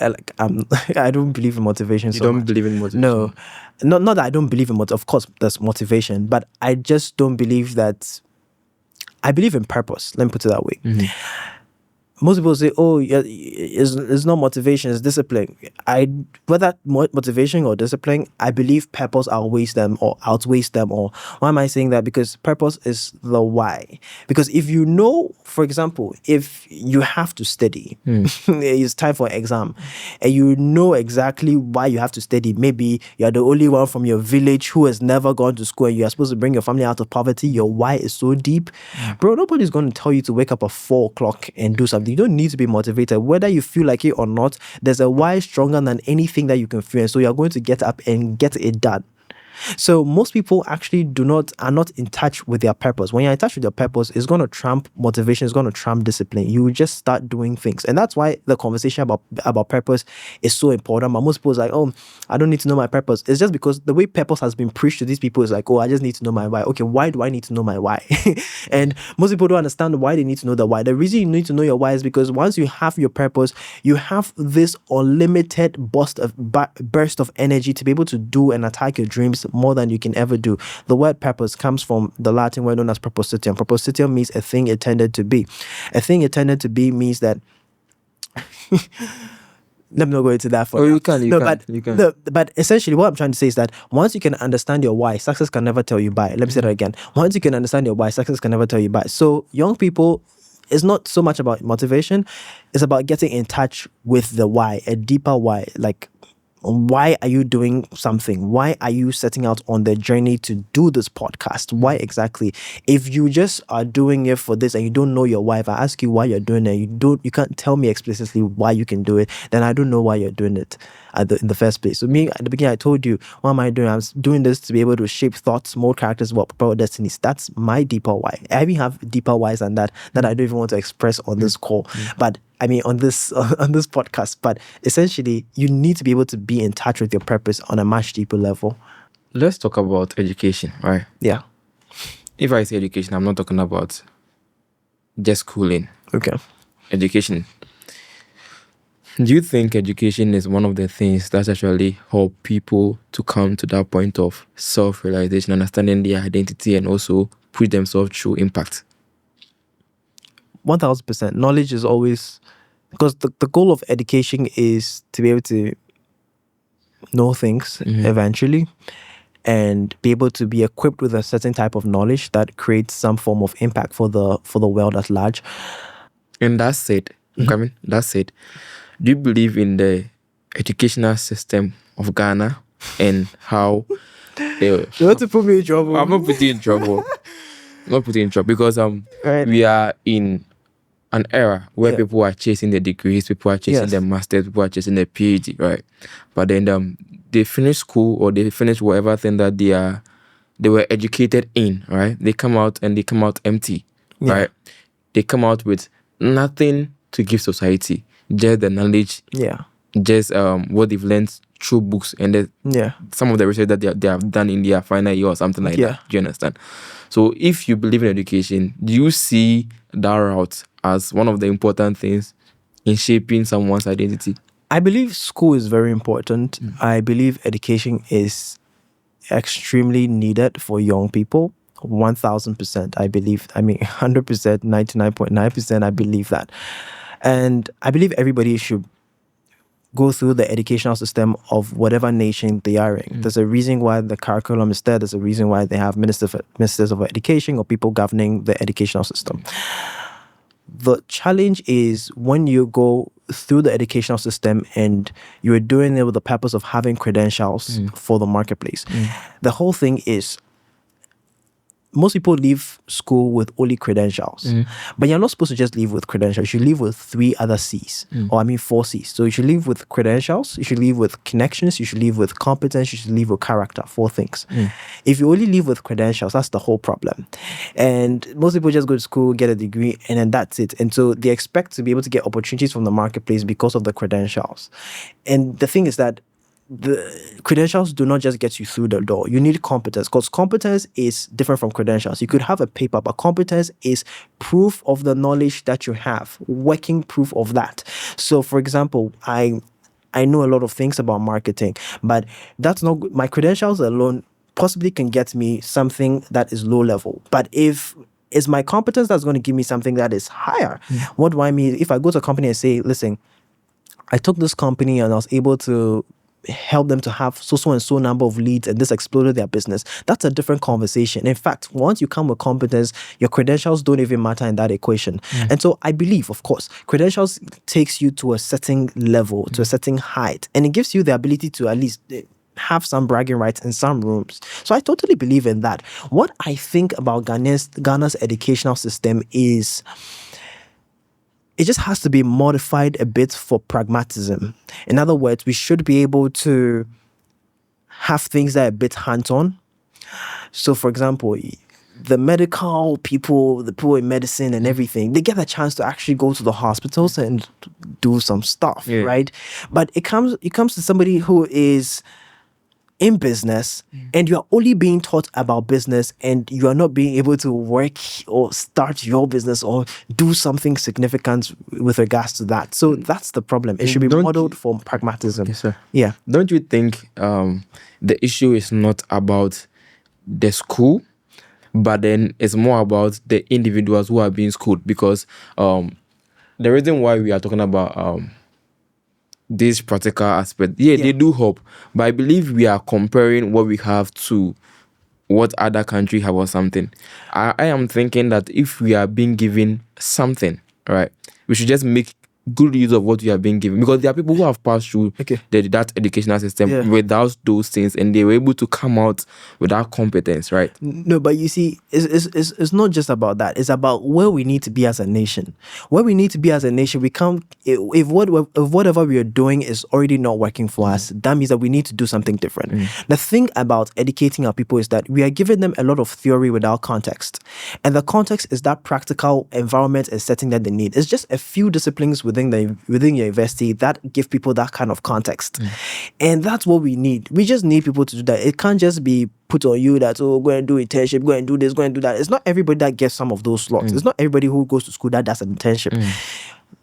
Speaker 1: I don't believe in motivation.
Speaker 2: You don't believe in motivation?
Speaker 1: No, not that I don't believe in motivation. Of course, there's motivation, but I just don't believe that. I believe in purpose. Let me put it that way. Most people say, "Oh, yeah, it's not motivation; it's discipline." Whether motivation or discipline, I believe purpose outweighs them. Or why am I saying that? Because purpose is the why. Because if you know, for example, if you have to study, it's time for an exam, and you know exactly why you have to study. Maybe you're the only one from your village who has never gone to school, and you're supposed to bring your family out of poverty. Your why is so deep, bro. Nobody's going to tell you to wake up at 4 o'clock and do something. You don't need to be motivated. Whether you feel like it or not, there's a why stronger than anything that you can feel. And so you're going to get up and get it done. So most people actually are not in touch with their purpose. When you're in touch with your purpose, it's going to trump motivation, it's going to trump discipline. You will just start doing things. And that's why the conversation about purpose is so important. But most people is like, oh, I don't need to know my purpose. It's just because the way purpose has been preached to these people is like, oh, I just need to know my why. Okay, why do I need to know my why? And most people don't understand why they need to know the why. The reason you need to know your why is because once you have your purpose, you have this unlimited burst of energy to be able to do and attack your dreams more than you can ever do. The word purpose comes from the Latin word known as propositium. Propositium means a thing intended to be. A thing intended to be means that let me not go into that for now.
Speaker 2: You can.
Speaker 1: But essentially what I'm trying to say is that once you can understand your why, success can never tell you bye. Let me say that again. Once you can understand your why, success can never tell you bye. So young people, it's not so much about motivation, it's about getting in touch with the why, a deeper why. Like, why are you doing something? Why are you setting out on the journey to do this podcast? Why exactly? If you just are doing it for this and you don't know your why, if I ask you why you're doing it, you can't tell me explicitly why you can do it, then I don't know why you're doing it in the first place. So me, at the beginning, I told you, what am I doing? I'm doing this to be able to shape thoughts, mold characters, propel destinies. That's my deeper why. I even have deeper whys than that I don't even want to express on this call. But I mean, on this podcast. But essentially, you need to be able to be in touch with your purpose on a much deeper level.
Speaker 2: Let's talk about education, right?
Speaker 1: Yeah.
Speaker 2: If I say education, I'm not talking about just schooling.
Speaker 1: Okay.
Speaker 2: Education. Do you think education is one of the things that actually help people to come to that point of self-realization, understanding their identity, and also push themselves through impact?
Speaker 1: 1000%. Knowledge is always, because the goal of education is to be able to know things eventually and be able to be equipped with a certain type of knowledge that creates some form of impact for the world at large.
Speaker 2: And that's it. Coming. That's it. Do you believe in the educational system of Ghana and how
Speaker 1: You want to put me in trouble?
Speaker 2: I'm not putting you in trouble. I'm not putting you in trouble because
Speaker 1: Right.
Speaker 2: we are in an era where
Speaker 1: Yeah.
Speaker 2: people are chasing the degrees, people are chasing
Speaker 1: Yes.
Speaker 2: the masters, people are chasing the PhD, right? But then they finish school or they finish whatever thing that they were educated in, right? They come out and they come out empty,
Speaker 1: Yeah.
Speaker 2: right? They come out with nothing to give society, just the knowledge,
Speaker 1: Yeah.
Speaker 2: just what they've learned through books and
Speaker 1: Yeah.
Speaker 2: some of the research that they have done in their final year or something like
Speaker 1: Yeah.
Speaker 2: that. Do you understand? So if you believe in education, do you see that route as one of the important things in shaping someone's identity?
Speaker 1: I believe school is very important. I believe education is extremely needed for young people. 1000%. I believe, 100%, 99.9%. I believe that. And I believe everybody should go through the educational system of whatever nation they are in. There's a reason why the curriculum is there. There's a reason why they have ministers of education or people governing the educational system. The challenge is when you go through the educational system and you're doing it with the purpose of having credentials for the marketplace. The whole thing is, most people leave school with only credentials, but you're not supposed to just leave with credentials. You should leave with 3 other C's, or 4 C's. So you should leave with credentials, you should leave with connections, you should leave with competence, you should leave with character. 4 things. If you only leave with credentials, that's the whole problem. And most people just go to school, get a degree, and then that's it. And so they expect to be able to get opportunities from the marketplace because of the credentials. And the thing is that the credentials do not just get you through the door. You need competence, because competence is different from credentials. You could have a paper, but competence is proof of the knowledge that you have, working proof of that. So, for example, I know a lot of things about marketing, but that's not my credentials alone possibly can get me something that is low level. But if it's my competence that's going to give me something that is higher, what do I mean? If I go to a company and say, listen, I took this company and I was able to help them to have so and so number of leads and this exploded their business, that's a different conversation. In fact, once you come with competence, your credentials don't even matter in that equation. And so I believe, of course, credentials takes you to a certain level, to a certain height, and it gives you the ability to at least have some bragging rights in some rooms. So I totally believe in that. What I think about Ghana's educational system is, it just has to be modified a bit for pragmatism. In other words, we should be able to have things that are a bit hands-on. So, for example, the medical people, the people in medicine and everything, they get a chance to actually go to the hospitals and do some stuff, right? But it comes to somebody who is in business and you are only being taught about business and you are not being able to work or start your business or do something significant with regards to that. So that's the problem. It should be modeled for pragmatism.
Speaker 2: Yes, sir.
Speaker 1: Yeah.
Speaker 2: Don't you think the issue is not about the school, but then it's more about the individuals who are being schooled? Because the reason why we are talking about this practical aspect, they do help, but I believe we are comparing what we have to what other country have or something. I am thinking that if we are being given something, right, we should just make good use of what we are being given, because there are people who have passed through that educational system without those things and they were able to come out without competence, right?
Speaker 1: No, but you see, it's not just about that. It's about where we need to be as a nation. Where we need to be as a nation, we can't, if whatever we are doing is already not working for us, that means that we need to do something different. The thing about educating our people is that we are giving them a lot of theory without context. And the context is that practical environment and setting that they need. It's just a few disciplines within your university that give people that kind of context. And that's what we need. We just need people to do that. It can't just be put on you that, oh, go and do internship, go and do this, go and do that. It's not everybody that gets some of those slots. It's not everybody who goes to school that does an internship.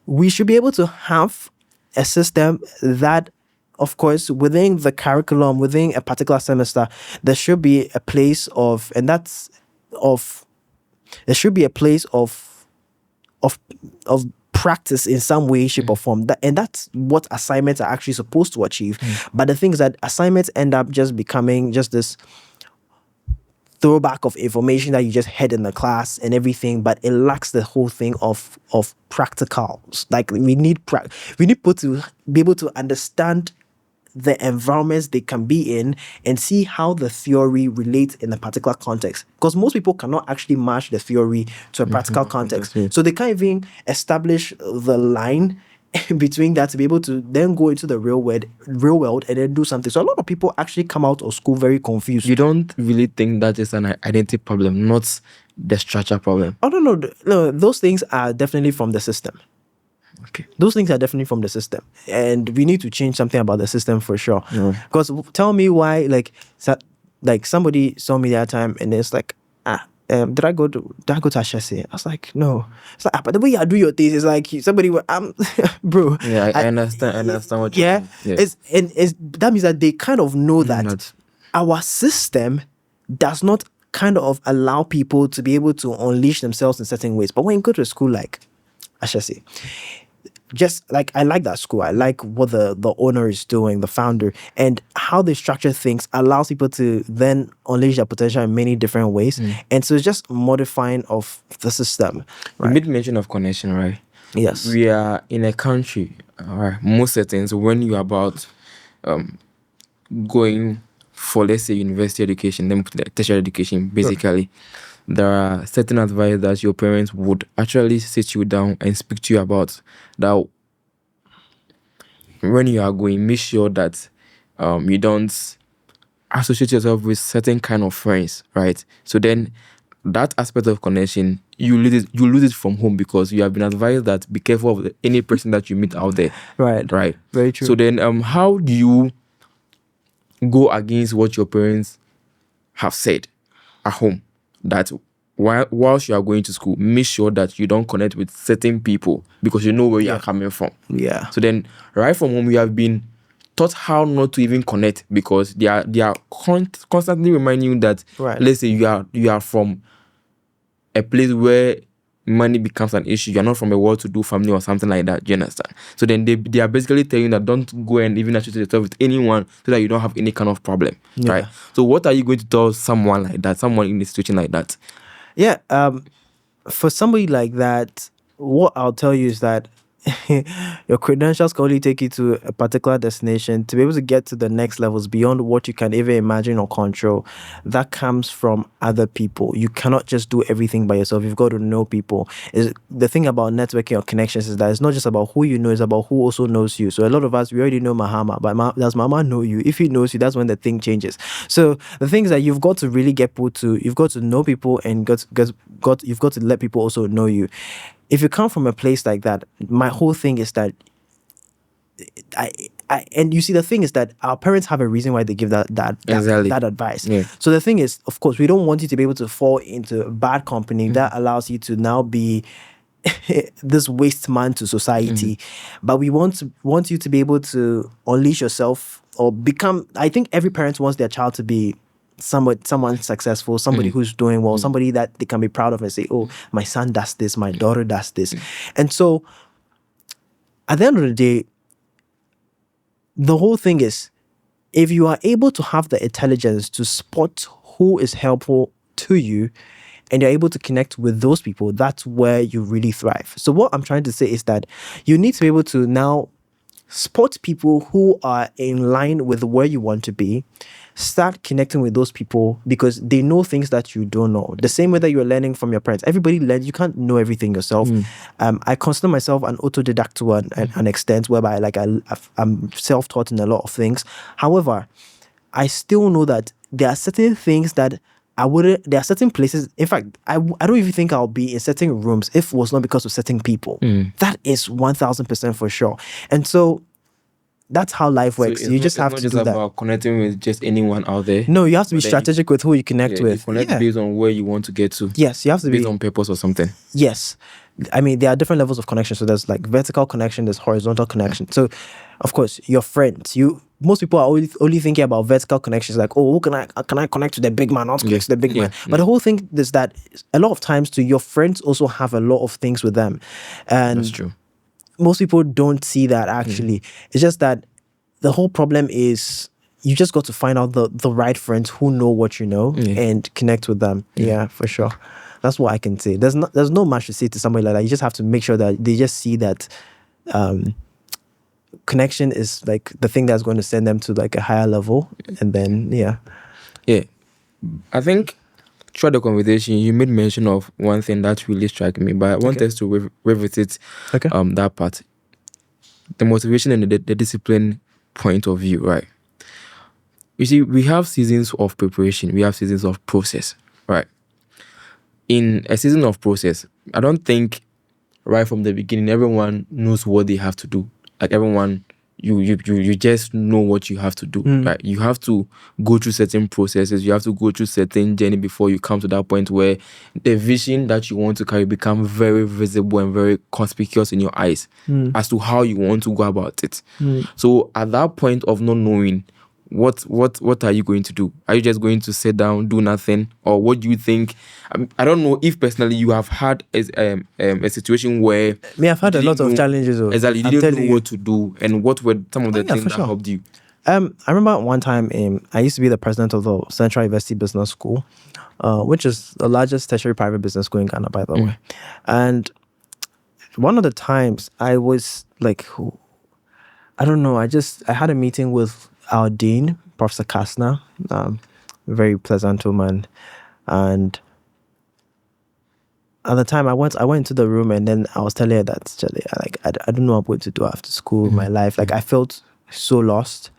Speaker 1: We should be able to have a system that, of course, within the curriculum, within a particular semester, there should be a place of, there should be a place of of practice in some way, shape, or form. And that's what assignments are actually supposed to achieve. But the thing is that assignments end up just becoming just this throwback of information that you just had in the class and everything, but it lacks the whole thing of practicals. Like we need people to be able to understand the environments they can be in and see how the theory relates in a particular context. Because most people cannot actually match the theory to a practical context. So they can't even establish the line between that to be able to then go into the real world and then do something. So a lot of people actually come out of school very confused.
Speaker 2: You don't really think that is an identity problem, not the structure problem?
Speaker 1: Oh, no, those things are definitely from the system.
Speaker 2: Okay.
Speaker 1: Those things are definitely from the system, and we need to change something about the system for sure. Because tell me why, like somebody saw me that time and it's like, did I go to Ashesi? I was like, no. It's like, but the way you do your things is like somebody, bro.
Speaker 2: Yeah, I understand. I understand what you're saying.
Speaker 1: It's that means that they kind of know that our system does not kind of allow people to be able to unleash themselves in certain ways. But when you go to a school like Ashesi, just like I like that school. I like what the owner is doing, the founder, and how they structure things allows people to then unleash their potential in many different ways. And so it's just modifying of the system.
Speaker 2: You made mention of connection, right?
Speaker 1: Yes.
Speaker 2: We are in a country, most settings, when you're about going for, let's say, university education, then tertiary education, basically, there are certain advice that your parents would actually sit you down and speak to you about. That when you are going, make sure that you don't associate yourself with certain kind of friends, right? So then that aspect of connection, you lose it from home because you have been advised that be careful of any person that you meet out there.
Speaker 1: Right. Very true.
Speaker 2: So then how do you go against what your parents have said at home? That whilst you are going to school, make sure that you don't connect with certain people because you know where you are coming from.
Speaker 1: Yeah.
Speaker 2: So then, right from home, you have been taught how not to even connect because they are constantly reminding you that, let's say you are from a place where money becomes an issue. You're not from a well-to-do family or something like that. Do you understand? So then they are basically telling you that don't go and even associate yourself with anyone so that you don't have any kind of problem, right? So what are you going to tell someone like that, someone in a situation like that?
Speaker 1: Yeah, for somebody like that, what I'll tell you is that your credentials can only take you to a particular destination. To be able to get to the next levels beyond what you can even imagine or control, that comes from other people. You cannot just do everything by yourself. You've got to know people. The thing about networking or connections is that it's not just about who you know, it's about who also knows you. So a lot of us, we already know Mahama, but does Mama know you? If he knows you, that's when the thing changes. So the thing is that you've got to really you've got to know people and you've got to let people also know you. If you come from a place like that, my whole thing is that and you see, the thing is that our parents have a reason why they give that advice. So the thing is, of course, we don't want you to be able to fall into bad company that allows you to now be this waste man to society. But we want you to be able to unleash yourself or become. I think every parent wants their child to be someone successful, somebody who's doing well, somebody that they can be proud of and say, oh, my son does this, my daughter does this. And so at the end of the day, the whole thing is, if you are able to have the intelligence to spot who is helpful to you and you're able to connect with those people, that's where you really thrive. So what I'm trying to say is that you need to be able to now spot people who are in line with where you want to be. Start connecting with those people because they know things that you don't know. The same way that you're learning from your parents. Everybody learns. You can't know everything yourself. I consider myself an autodidact to an extent whereby I'm self-taught in a lot of things. However, I still know that there are certain things that there are certain places. In fact, I don't even think I'll be in certain rooms if it was not because of certain people. That is 1000% for sure. And so that's how life works.
Speaker 2: So
Speaker 1: you just have to do that. It's not just
Speaker 2: about connecting with just anyone out there.
Speaker 1: No, you have to be strategic with who you connect with.
Speaker 2: You connect based on where you want to get to.
Speaker 1: Yes, you have to be
Speaker 2: based on purpose or something.
Speaker 1: Yes. I mean, there are different levels of connection. So there's like vertical connection, there's horizontal connection. So, of course, your friends, most people are only thinking about vertical connections, like, oh, who can I connect to the big man, not connect to the big man. But the whole thing is that a lot of times too, your friends also have a lot of things with them, and
Speaker 2: That's true.
Speaker 1: most people don't see that actually. It's just that the whole problem is you just got to find out the right friends who know what you know and connect with them. Yeah, for sure. That's what I can say. There's no much to say to somebody like that. You just have to make sure that they just see that connection is like the thing that's going to send them to like a higher level. And then
Speaker 2: Yeah. I think throughout the conversation, you made mention of one thing that really struck me, but I want us to revisit that part. The motivation and the discipline point of view, right? You see, we have seasons of preparation, we have seasons of process, right? In a season of process, I don't think right from the beginning everyone knows what they have to do. Like everyone, you just know what you have to do, right? You have to go through certain processes, you have to go through certain journey before you come to that point where the vision that you want to carry become very visible and very conspicuous in your eyes as to how you want to go about it. So at that point of not knowing, what are you going to do? Are you just going to sit down, do nothing, or what do you think? I don't know if personally you have had a situation where
Speaker 1: I've had a lot of challenges.
Speaker 2: Exactly, you didn't know what to do, and what were some of the things that helped you?
Speaker 1: I remember one time I used to be the president of the Central University Business School, which is the largest tertiary private business school in Ghana, by the way. And one of the times I was like, I don't know, I had a meeting with our dean, Professor Kastner, very pleasant woman, and at the time I went into the room, and then I was telling her that, Charlie, I don't know what I'm going to do after school, my life. Like I felt so lost.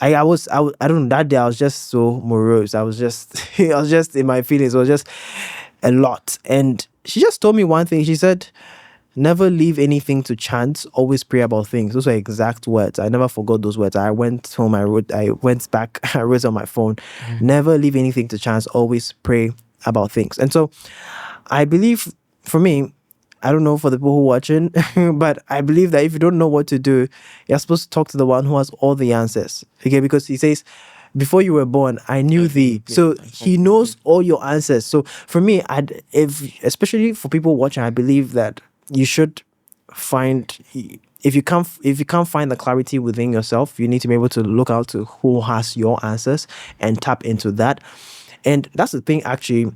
Speaker 1: I don't know, that day I was just so morose. I was just in my feelings. It was just a lot. And she just told me one thing. She said, never leave anything to chance. Always pray about things. Those were exact words. I never forgot those words. I went home. I went back. I wrote on my phone. Never leave anything to chance. Always pray about things. And so, I believe, for me, I don't know for the people who are watching, but I believe that if you don't know what to do, you're supposed to talk to the one who has all the answers. Okay, because he says, before you were born, I knew thee. So he knows all your answers. So for me, especially for people watching, I believe that you should find, if you can't find the clarity within yourself, you need to be able to look out to who has your answers and tap into that. And that's the thing, actually.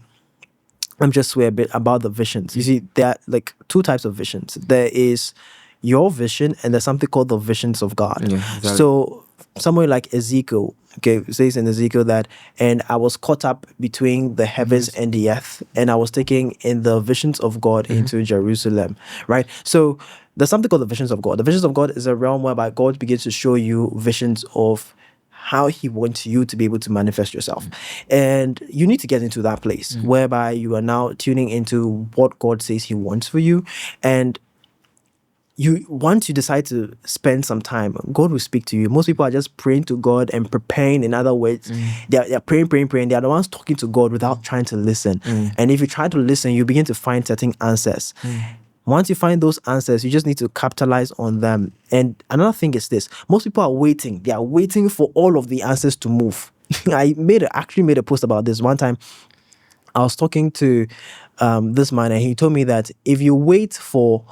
Speaker 1: I'm just swear a bit about the visions. You see, there are like two types of visions. There is your vision, and there's something called the visions of God. Yeah, exactly. So somewhere like Ezekiel, okay, it says in Ezekiel that, and I was caught up between the heavens and the earth, and I was taken in the visions of God into Jerusalem, right? So there's something called the visions of God. The visions of God is a realm whereby God begins to show you visions of how he wants you to be able to manifest yourself. And you need to get into that place whereby you are now tuning into what God says he wants for you. And once you decide to spend some time, God will speak to you. Most people are just praying to God and preparing. In other words, they're praying. They're the ones talking to God without trying to listen. And if you try to listen, you begin to find certain answers. Once you find those answers, you just need to capitalize on them. And another thing is this. Most people are waiting. They are waiting for all of the answers to move. I actually made a post about this one time. I was talking to this man, and he told me that if you wait for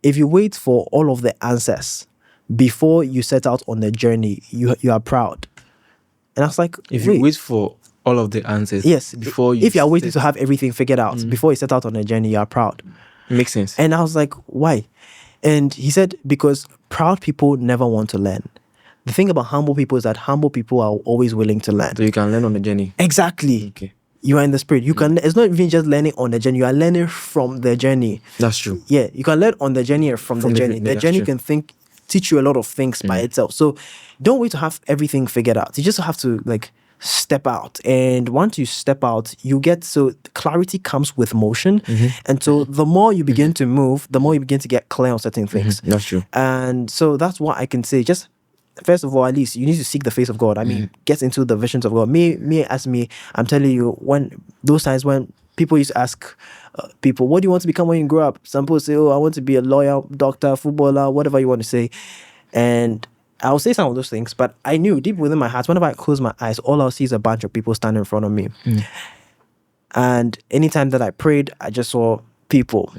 Speaker 1: all of the answers before you set out on the journey, you are proud. And I was like,
Speaker 2: if you wait for all of the answers,
Speaker 1: yes, if you are waiting to have everything figured out before you set out on the journey, you are proud.
Speaker 2: Makes sense.
Speaker 1: And I was like, why? And he said, because proud people never want to learn. The thing about humble people is that humble people are always willing to learn.
Speaker 2: So you can learn on the journey.
Speaker 1: Exactly.
Speaker 2: Okay.
Speaker 1: You are in the spirit. You can. It's not even just learning on the journey. You are learning from the journey.
Speaker 2: That's true.
Speaker 1: Yeah, you can learn on the journey and from the journey. The journey can teach you a lot of things by itself. So don't wait to have everything figured out. You just have to step out. And once you step out, so clarity comes with motion. And so the more you begin to move, the more you begin to get clear on certain things.
Speaker 2: That's true.
Speaker 1: And so that's what I can say. Just first of all, at least you need to seek the face of God. I mean, get into the visions of God. I'm telling you, when those times when people used to ask people, what do you want to become when you grow up? Some people say, oh, I want to be a lawyer, doctor, footballer, whatever you want to say. And I'll say some of those things, but I knew deep within my heart, whenever I close my eyes, all I'll see is a bunch of people standing in front of me. And anytime that I prayed, I just saw people.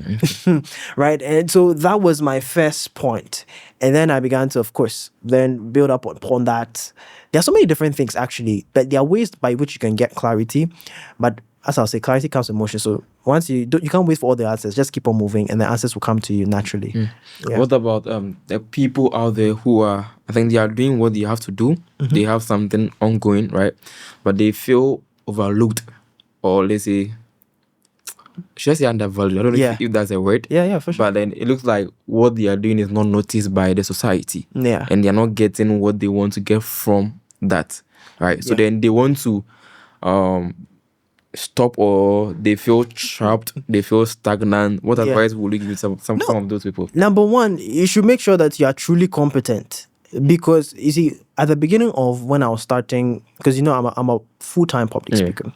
Speaker 1: Right? And so that was my first point. And then I began to, of course, then build up upon that. There are so many different things, actually, but there are ways by which you can get clarity. But as I'll say, clarity comes with motion. So once you can't wait for all the answers, just keep on moving and the answers will come to you naturally. Yeah.
Speaker 2: What about the people out there who are, I think they are doing what they have to do. They have something ongoing, right? But they feel overlooked, or let's say, should I say undervalued? I don't know
Speaker 1: Yeah.
Speaker 2: if that's a word.
Speaker 1: Yeah, for sure.
Speaker 2: But then it looks like what they are doing is not noticed by the society.
Speaker 1: Yeah.
Speaker 2: And they are not getting what they want to get from that, right? So
Speaker 1: Yeah.
Speaker 2: then they want to stop, or they feel trapped, they feel stagnant. What advice would you give some of those people?
Speaker 1: Number one, you should make sure that you are truly competent. Because you see, at the beginning of when I was starting, because you know I'm a full-time public speaker.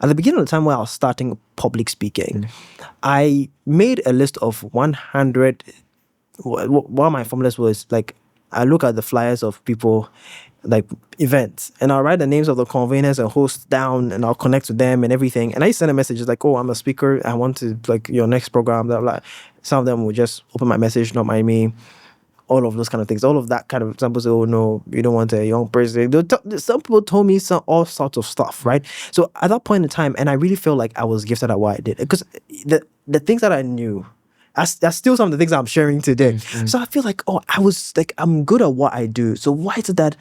Speaker 1: At the beginning of the time when I was starting public speaking, I made a list of 100. One of my formulas was like, I look at the flyers of people, like events, and I'll write the names of the conveners and hosts down, and I'll connect to them and everything. And I send a message like, "Oh, I'm a speaker. I want to like your next program." Blah blah. Some of them will just open my message, not mind me. All of those kind of things, all of that kind of examples. Oh no, you don't want a young person. Some people told me all sorts of stuff, right? So at that point in time, and I really feel like I was gifted at what I did, because the things that I knew, that's still some of the things I'm sharing today. So I feel like, oh, I was like, I'm good at what I do. So why is it that?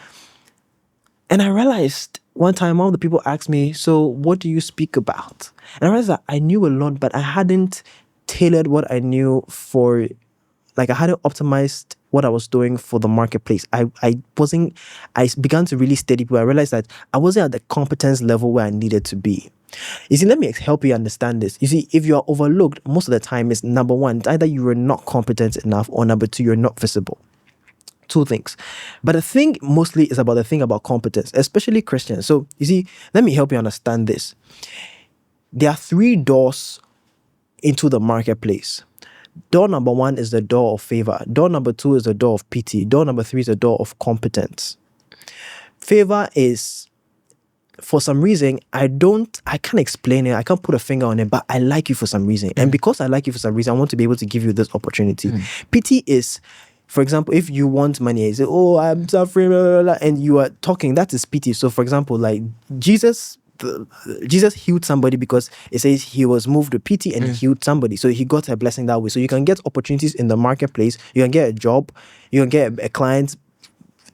Speaker 1: And I realized one time one of the people asked me, "So what do you speak about?" And I realized that I knew a lot, but I hadn't tailored what I knew for. Like I hadn't optimized what I was doing for the marketplace. I began to really study people. I realized that I wasn't at the competence level where I needed to be. You see, let me help you understand this. You see, if you are overlooked, most of the time is number one, it's either you are not competent enough, or number two, you're not visible. Two things. But the thing mostly is about the thing about competence, especially Christians. So you see, let me help you understand this. There are 3 doors into the marketplace. Door number 1 is the door of favor. Door number 2 is the door of pity. Door number 3 is the door of competence. Favor is, for some reason, I can't explain it. I can't put a finger on it, but I like you for some reason. And because I like you for some reason, I want to be able to give you this opportunity. Pity is, for example, if you want money, you say, "Oh, I'm suffering," blah, blah, blah, and you are talking, that is pity. So, for example, like Jesus healed somebody because it says he was moved with pity and he healed somebody. So he got a blessing that way. So you can get opportunities in the marketplace. You can get a job. You can get a client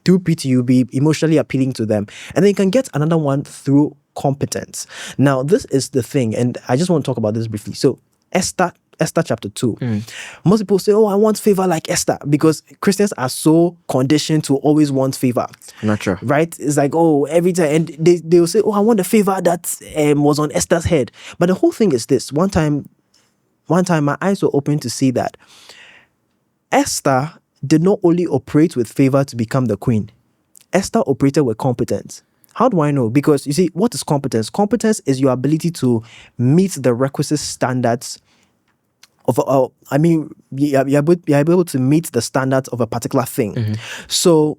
Speaker 1: through pity. You'll be emotionally appealing to them. And then you can get another one through competence. Now, this is the thing. And I just want to talk about this briefly. So Esther chapter 2. Most people say, "Oh, I want favor like Esther," because Christians are so conditioned to always want favor.
Speaker 2: Natural.
Speaker 1: Right? It's like, oh, every time. And they will say, "Oh, I want the favor that was on Esther's head." But the whole thing is this. One time my eyes were open to see that Esther did not only operate with favor to become the queen. Esther operated with competence. How do I know? Because you see, what is competence? Competence is your ability to meet the requisite standards of, you're able to meet the standards of a particular thing. So,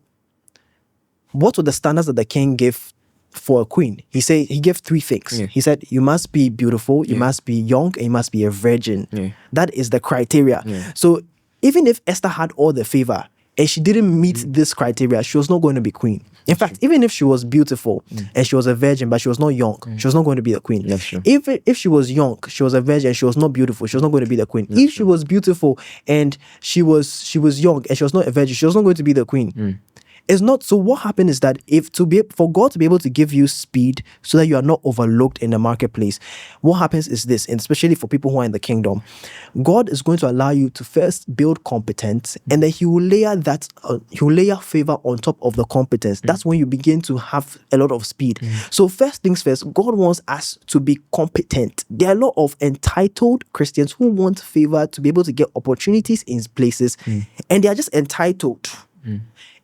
Speaker 1: what were the standards that the king gave for a queen? He said he gave 3 things. He said you must be beautiful, you must be young, and you must be a virgin. That is the criteria. So, even if Esther had all the favor and she didn't meet this criteria, she was not going to be queen. In fact, even if she was beautiful and she was a virgin, but she was not young, she was not going to be the queen.
Speaker 2: That's true.
Speaker 1: If she was young, she was a virgin, she was not beautiful, she was not going to be the queen. If she was beautiful and she was young and she was not a virgin, she was not going to be the queen. It's not. So what happened is that for God to be able to give you speed so that you are not overlooked in the marketplace, what happens is this, and especially for people who are in the kingdom, God is going to allow you to first build competence, and then He will layer favor on top of the competence. That's when you begin to have a lot of speed. So first things first, God wants us to be competent. There are a lot of entitled Christians who want favor to be able to get opportunities in places, and they are just entitled.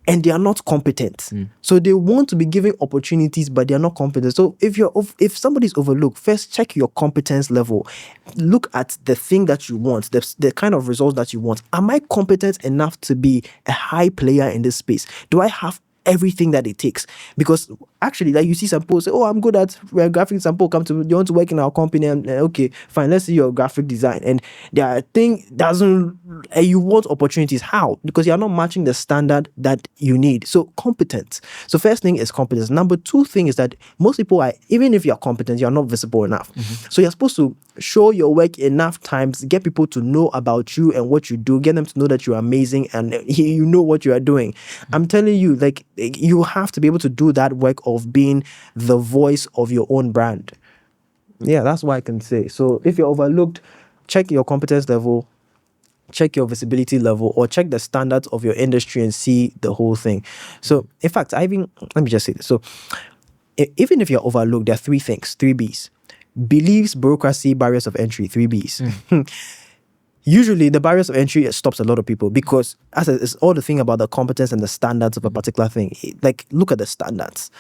Speaker 1: and they are not competent. So they want to be given opportunities, but they are not competent. So if somebody's overlooked, first check your competence level. Look at the thing that you want, the kind of results that you want. Am I competent enough to be a high player in this space? Do I have everything that it takes? Because actually, like, you see some people say, oh, I'm good at graphic. Some people come to, you want to work in our company, and okay, fine, let's see your graphic design, and their thing doesn't, and you want opportunities. How? Because you're not matching the standard that you need. So competence. So first thing is competence. Number two thing is that most people are, even if you're competent, you're not visible enough. So you're supposed to show your work enough times, get people to know about you and what you do, get them to know that you're amazing and you know what you are doing. I'm telling you, like, you have to be able to do that work of being the voice of your own brand. Yeah, that's what I can say. So if you're overlooked, check your competence level, check your visibility level, or check the standards of your industry and see the whole thing. So in fact, let me just say this. So even if you're overlooked, there are three things, three B's. Beliefs, bureaucracy, barriers of entry, three B's. Usually the barriers of entry stops a lot of people, because it's all the thing about the competence and the standards of a particular thing. Like, look at the standards.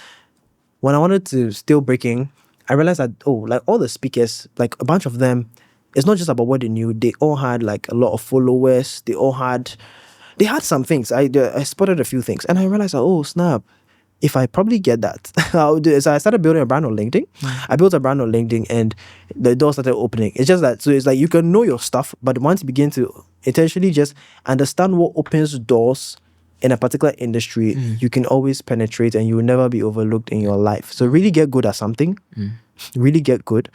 Speaker 1: When I wanted to still breaking, I realized that, like, all the speakers, like a bunch of them, it's not just about what they knew. They all had like a lot of followers. They had some things. I spotted a few things, and I realized, oh snap, if I probably get that, I'll do it. So I started building a brand on LinkedIn. I built a brand on LinkedIn, and the doors started opening. It's just that, so it's like you can know your stuff, but once you begin to intentionally just understand what opens doors in a particular industry, you can always penetrate, and you will never be overlooked in your life. So really get good at something. Really get good.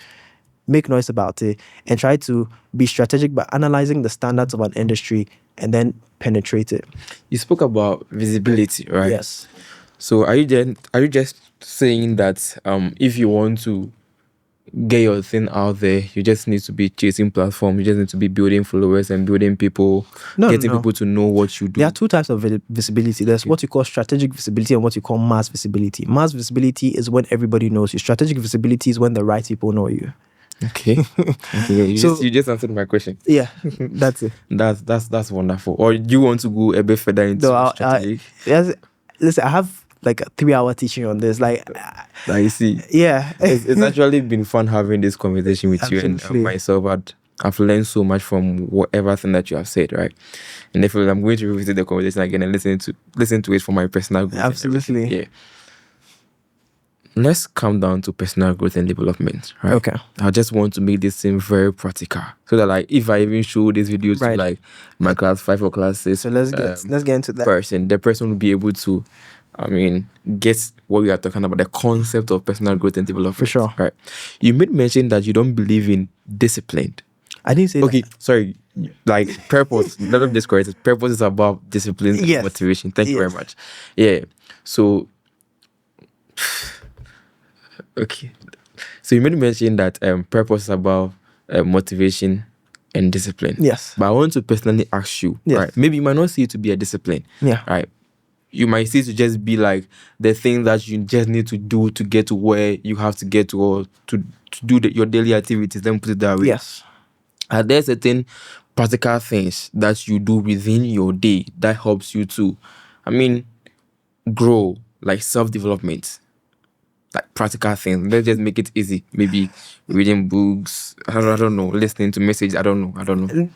Speaker 1: Make noise about it, and try to be strategic by analyzing the standards of an industry and then penetrate it.
Speaker 2: You spoke about visibility, right?
Speaker 1: Yes.
Speaker 2: So are you just saying that if you want to get your thing out there, you just need to be chasing platforms, you just need to be building followers and building people, getting people to know what you do?
Speaker 1: There are two types of visibility. There's what you call strategic visibility and what you call mass visibility. Mass visibility is when everybody knows you. Strategic visibility is when the right people know you.
Speaker 2: Okay. You just answered my question.
Speaker 1: Yeah, that's it.
Speaker 2: That's wonderful. Or you want to go a bit further into strategy?
Speaker 1: Listen, I have like a 3-hour teaching on this. Like
Speaker 2: you see.
Speaker 1: Yeah.
Speaker 2: It's actually been fun having this conversation with
Speaker 1: Absolutely.
Speaker 2: you and myself. I've learned so much from everything that you have said, right? And if I'm going to revisit the conversation again and listen to it for my personal growth.
Speaker 1: Absolutely.
Speaker 2: Yeah. Let's come down to personal growth and development, right?
Speaker 1: Okay.
Speaker 2: I just want to make this thing very practical, so that, like, if I even show this video to like my class 5 or class 6,
Speaker 1: so let's get into that
Speaker 2: person, the person will be able to, get what we are talking about, the concept of personal growth and development.
Speaker 1: For sure.
Speaker 2: Right. You made mention that you don't believe in discipline.
Speaker 1: I didn't say
Speaker 2: okay,
Speaker 1: that.
Speaker 2: Sorry. Like, purpose. Let me just correct it. Purpose is about discipline and motivation. Thank you very much. Yeah. So, okay. So you made mention that purpose is about motivation and discipline.
Speaker 1: Yes.
Speaker 2: But I want to personally ask you, right? Maybe you might not see it to be a discipline.
Speaker 1: Yeah.
Speaker 2: Right. You might see it to just be like the thing that you just need to do to get to where you have to get to, or to do your daily activities. Then put it that way.
Speaker 1: Yes.
Speaker 2: Are there certain practical things that you do within your day that helps you to, grow, like self-development? Like practical things. Let's just make it easy. Maybe reading books. I don't know. Listening to messages. I don't know.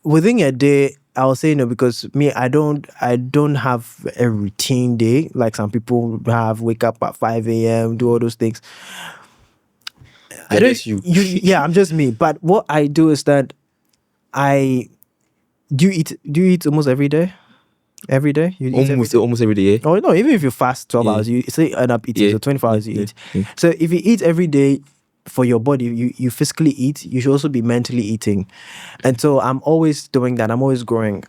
Speaker 1: Within a day, I'll say no, because me, I don't have a routine day like some people have. Wake up at 5 a.m., do all those things. Yeah, I'm just me. But what I do is that do you eat almost every day? Every day? You eat
Speaker 2: almost every day, yeah?
Speaker 1: Oh no, even if you fast 12 hours, you still end up eating. So 24 hours you eat. So if you eat every day for your body, you physically eat, you should also be mentally eating. And so I'm always doing that. I'm always growing.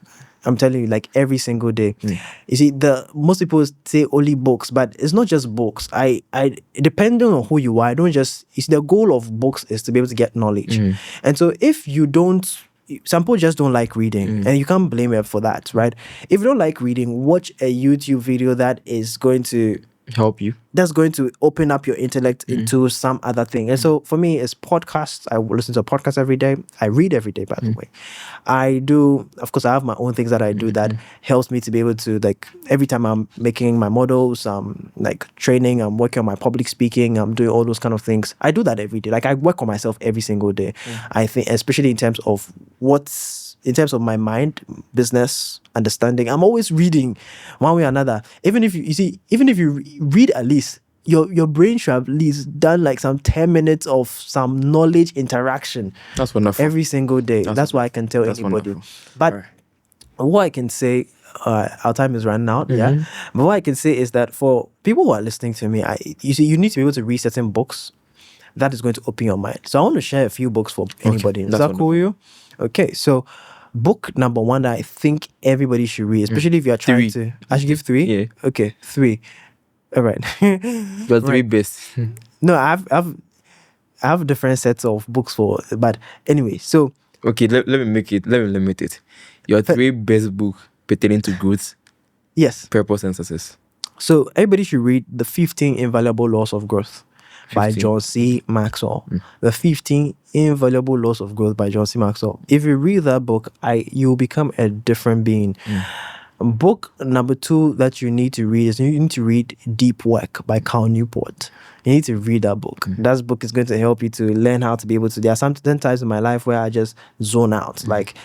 Speaker 1: I'm telling you, like every single day. You see, most people say only books, but it's not just books. Depending on who you are, I don't just, the goal of books is to be able to get knowledge. And so if you don't, some people just don't like reading, and you can't blame them for that, right? If you don't like reading, watch a YouTube video that is going to
Speaker 2: Help you.
Speaker 1: that's going to open up your intellect into some other thing. And so for me, it's podcasts. I will listen to a podcast every day. I read every day, by the way. I do, of course, I have my own things that I do that helps me to be able to, like, every time I'm making my models, like training, I'm working on my public speaking, I'm doing all those kind of things. I do that every day. Like, I work on myself every single day. I think, especially in terms of my mind, business, understanding, I'm always reading one way or another. Even if you read at least, your brain should have at least done like some 10 minutes of some knowledge interaction.
Speaker 2: That's wonderful.
Speaker 1: Every single day. That's what I can tell anybody.
Speaker 2: Wonderful.
Speaker 1: But
Speaker 2: Right.
Speaker 1: what I can say, our time is running out, yeah. But what I can say is that for people who are listening to me, you need to be able to read certain books that is going to open your mind. So I want to share a few books for anybody. Is that cool with you? Okay, so book number one that I think everybody should read, especially if you are trying to. I should give 3?
Speaker 2: Yeah.
Speaker 1: Okay, 3. All right.
Speaker 2: But 3 best.
Speaker 1: No, I have different sets of books for, but anyway, so
Speaker 2: Okay, let me limit it. Your 3 best book pertaining to growth,
Speaker 1: yes.
Speaker 2: purpose, and success.
Speaker 1: So everybody should read The 15 Invaluable Laws of Growth by
Speaker 2: 15.
Speaker 1: John C. Maxwell. The 15 Invaluable Laws of Growth by John C. Maxwell. If you read that book, you'll become a different being. Book number 2 that you need to read is you need to read Deep Work by Cal Newport. You need to read that book. That book is going to help you to learn how to be able to. There are some times in my life where I just zone out. Like,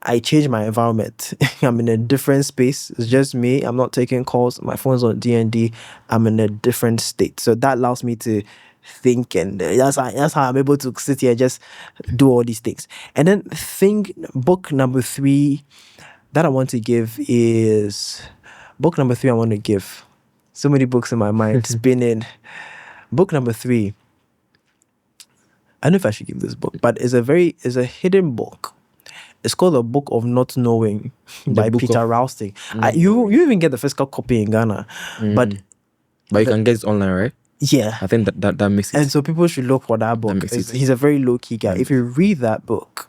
Speaker 1: I change my environment. I'm in a different space. It's just me. I'm not taking calls. My phone's on D&D. I'm in a different state. So that allows me to think, and that's how I'm able to sit here and just do all these things. And then book number 3 that I want to give is book number 3 I want to give. So many books in my mind spinning. Book number 3. I don't know if I should give this book, but it's a hidden book. It's called The Book of Not Knowing by Peter Ralston. You even get the physical copy in Ghana, but
Speaker 2: you can get it online, right?
Speaker 1: Yeah,
Speaker 2: I think that makes it.
Speaker 1: And so people should look for that book. He's a very low key guy. If you read that book.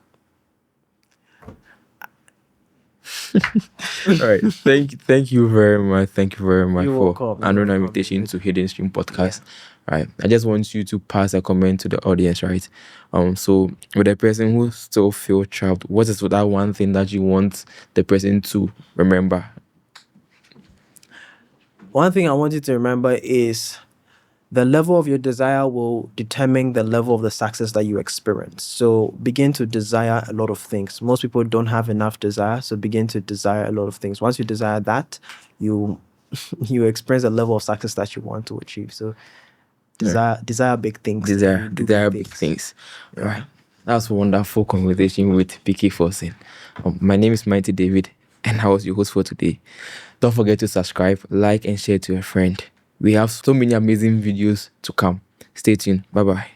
Speaker 2: All right. Thank you very much. Thank you very much
Speaker 1: You're
Speaker 2: for
Speaker 1: welcome.
Speaker 2: honoring our invitation to Hidden Stream Podcast. Right. I just want you to pass a comment to the audience, right? So with the person who still feel trapped, what is that one thing that you want the person to remember?
Speaker 1: One thing I want you to remember is the level of your desire will determine the level of the success that you experience. So begin to desire a lot of things. Most people don't have enough desire, so begin to desire a lot of things. Once you desire that, you experience a level of success that you want to achieve. So desire big things.
Speaker 2: Desire big things.
Speaker 1: Yeah.
Speaker 2: All right. That's a wonderful conversation with P.K. Folson. My name is Mighty David, and I was your host for today. Don't forget to subscribe, like, and share to a friend. We have so many amazing videos to come. Stay tuned. Bye-bye.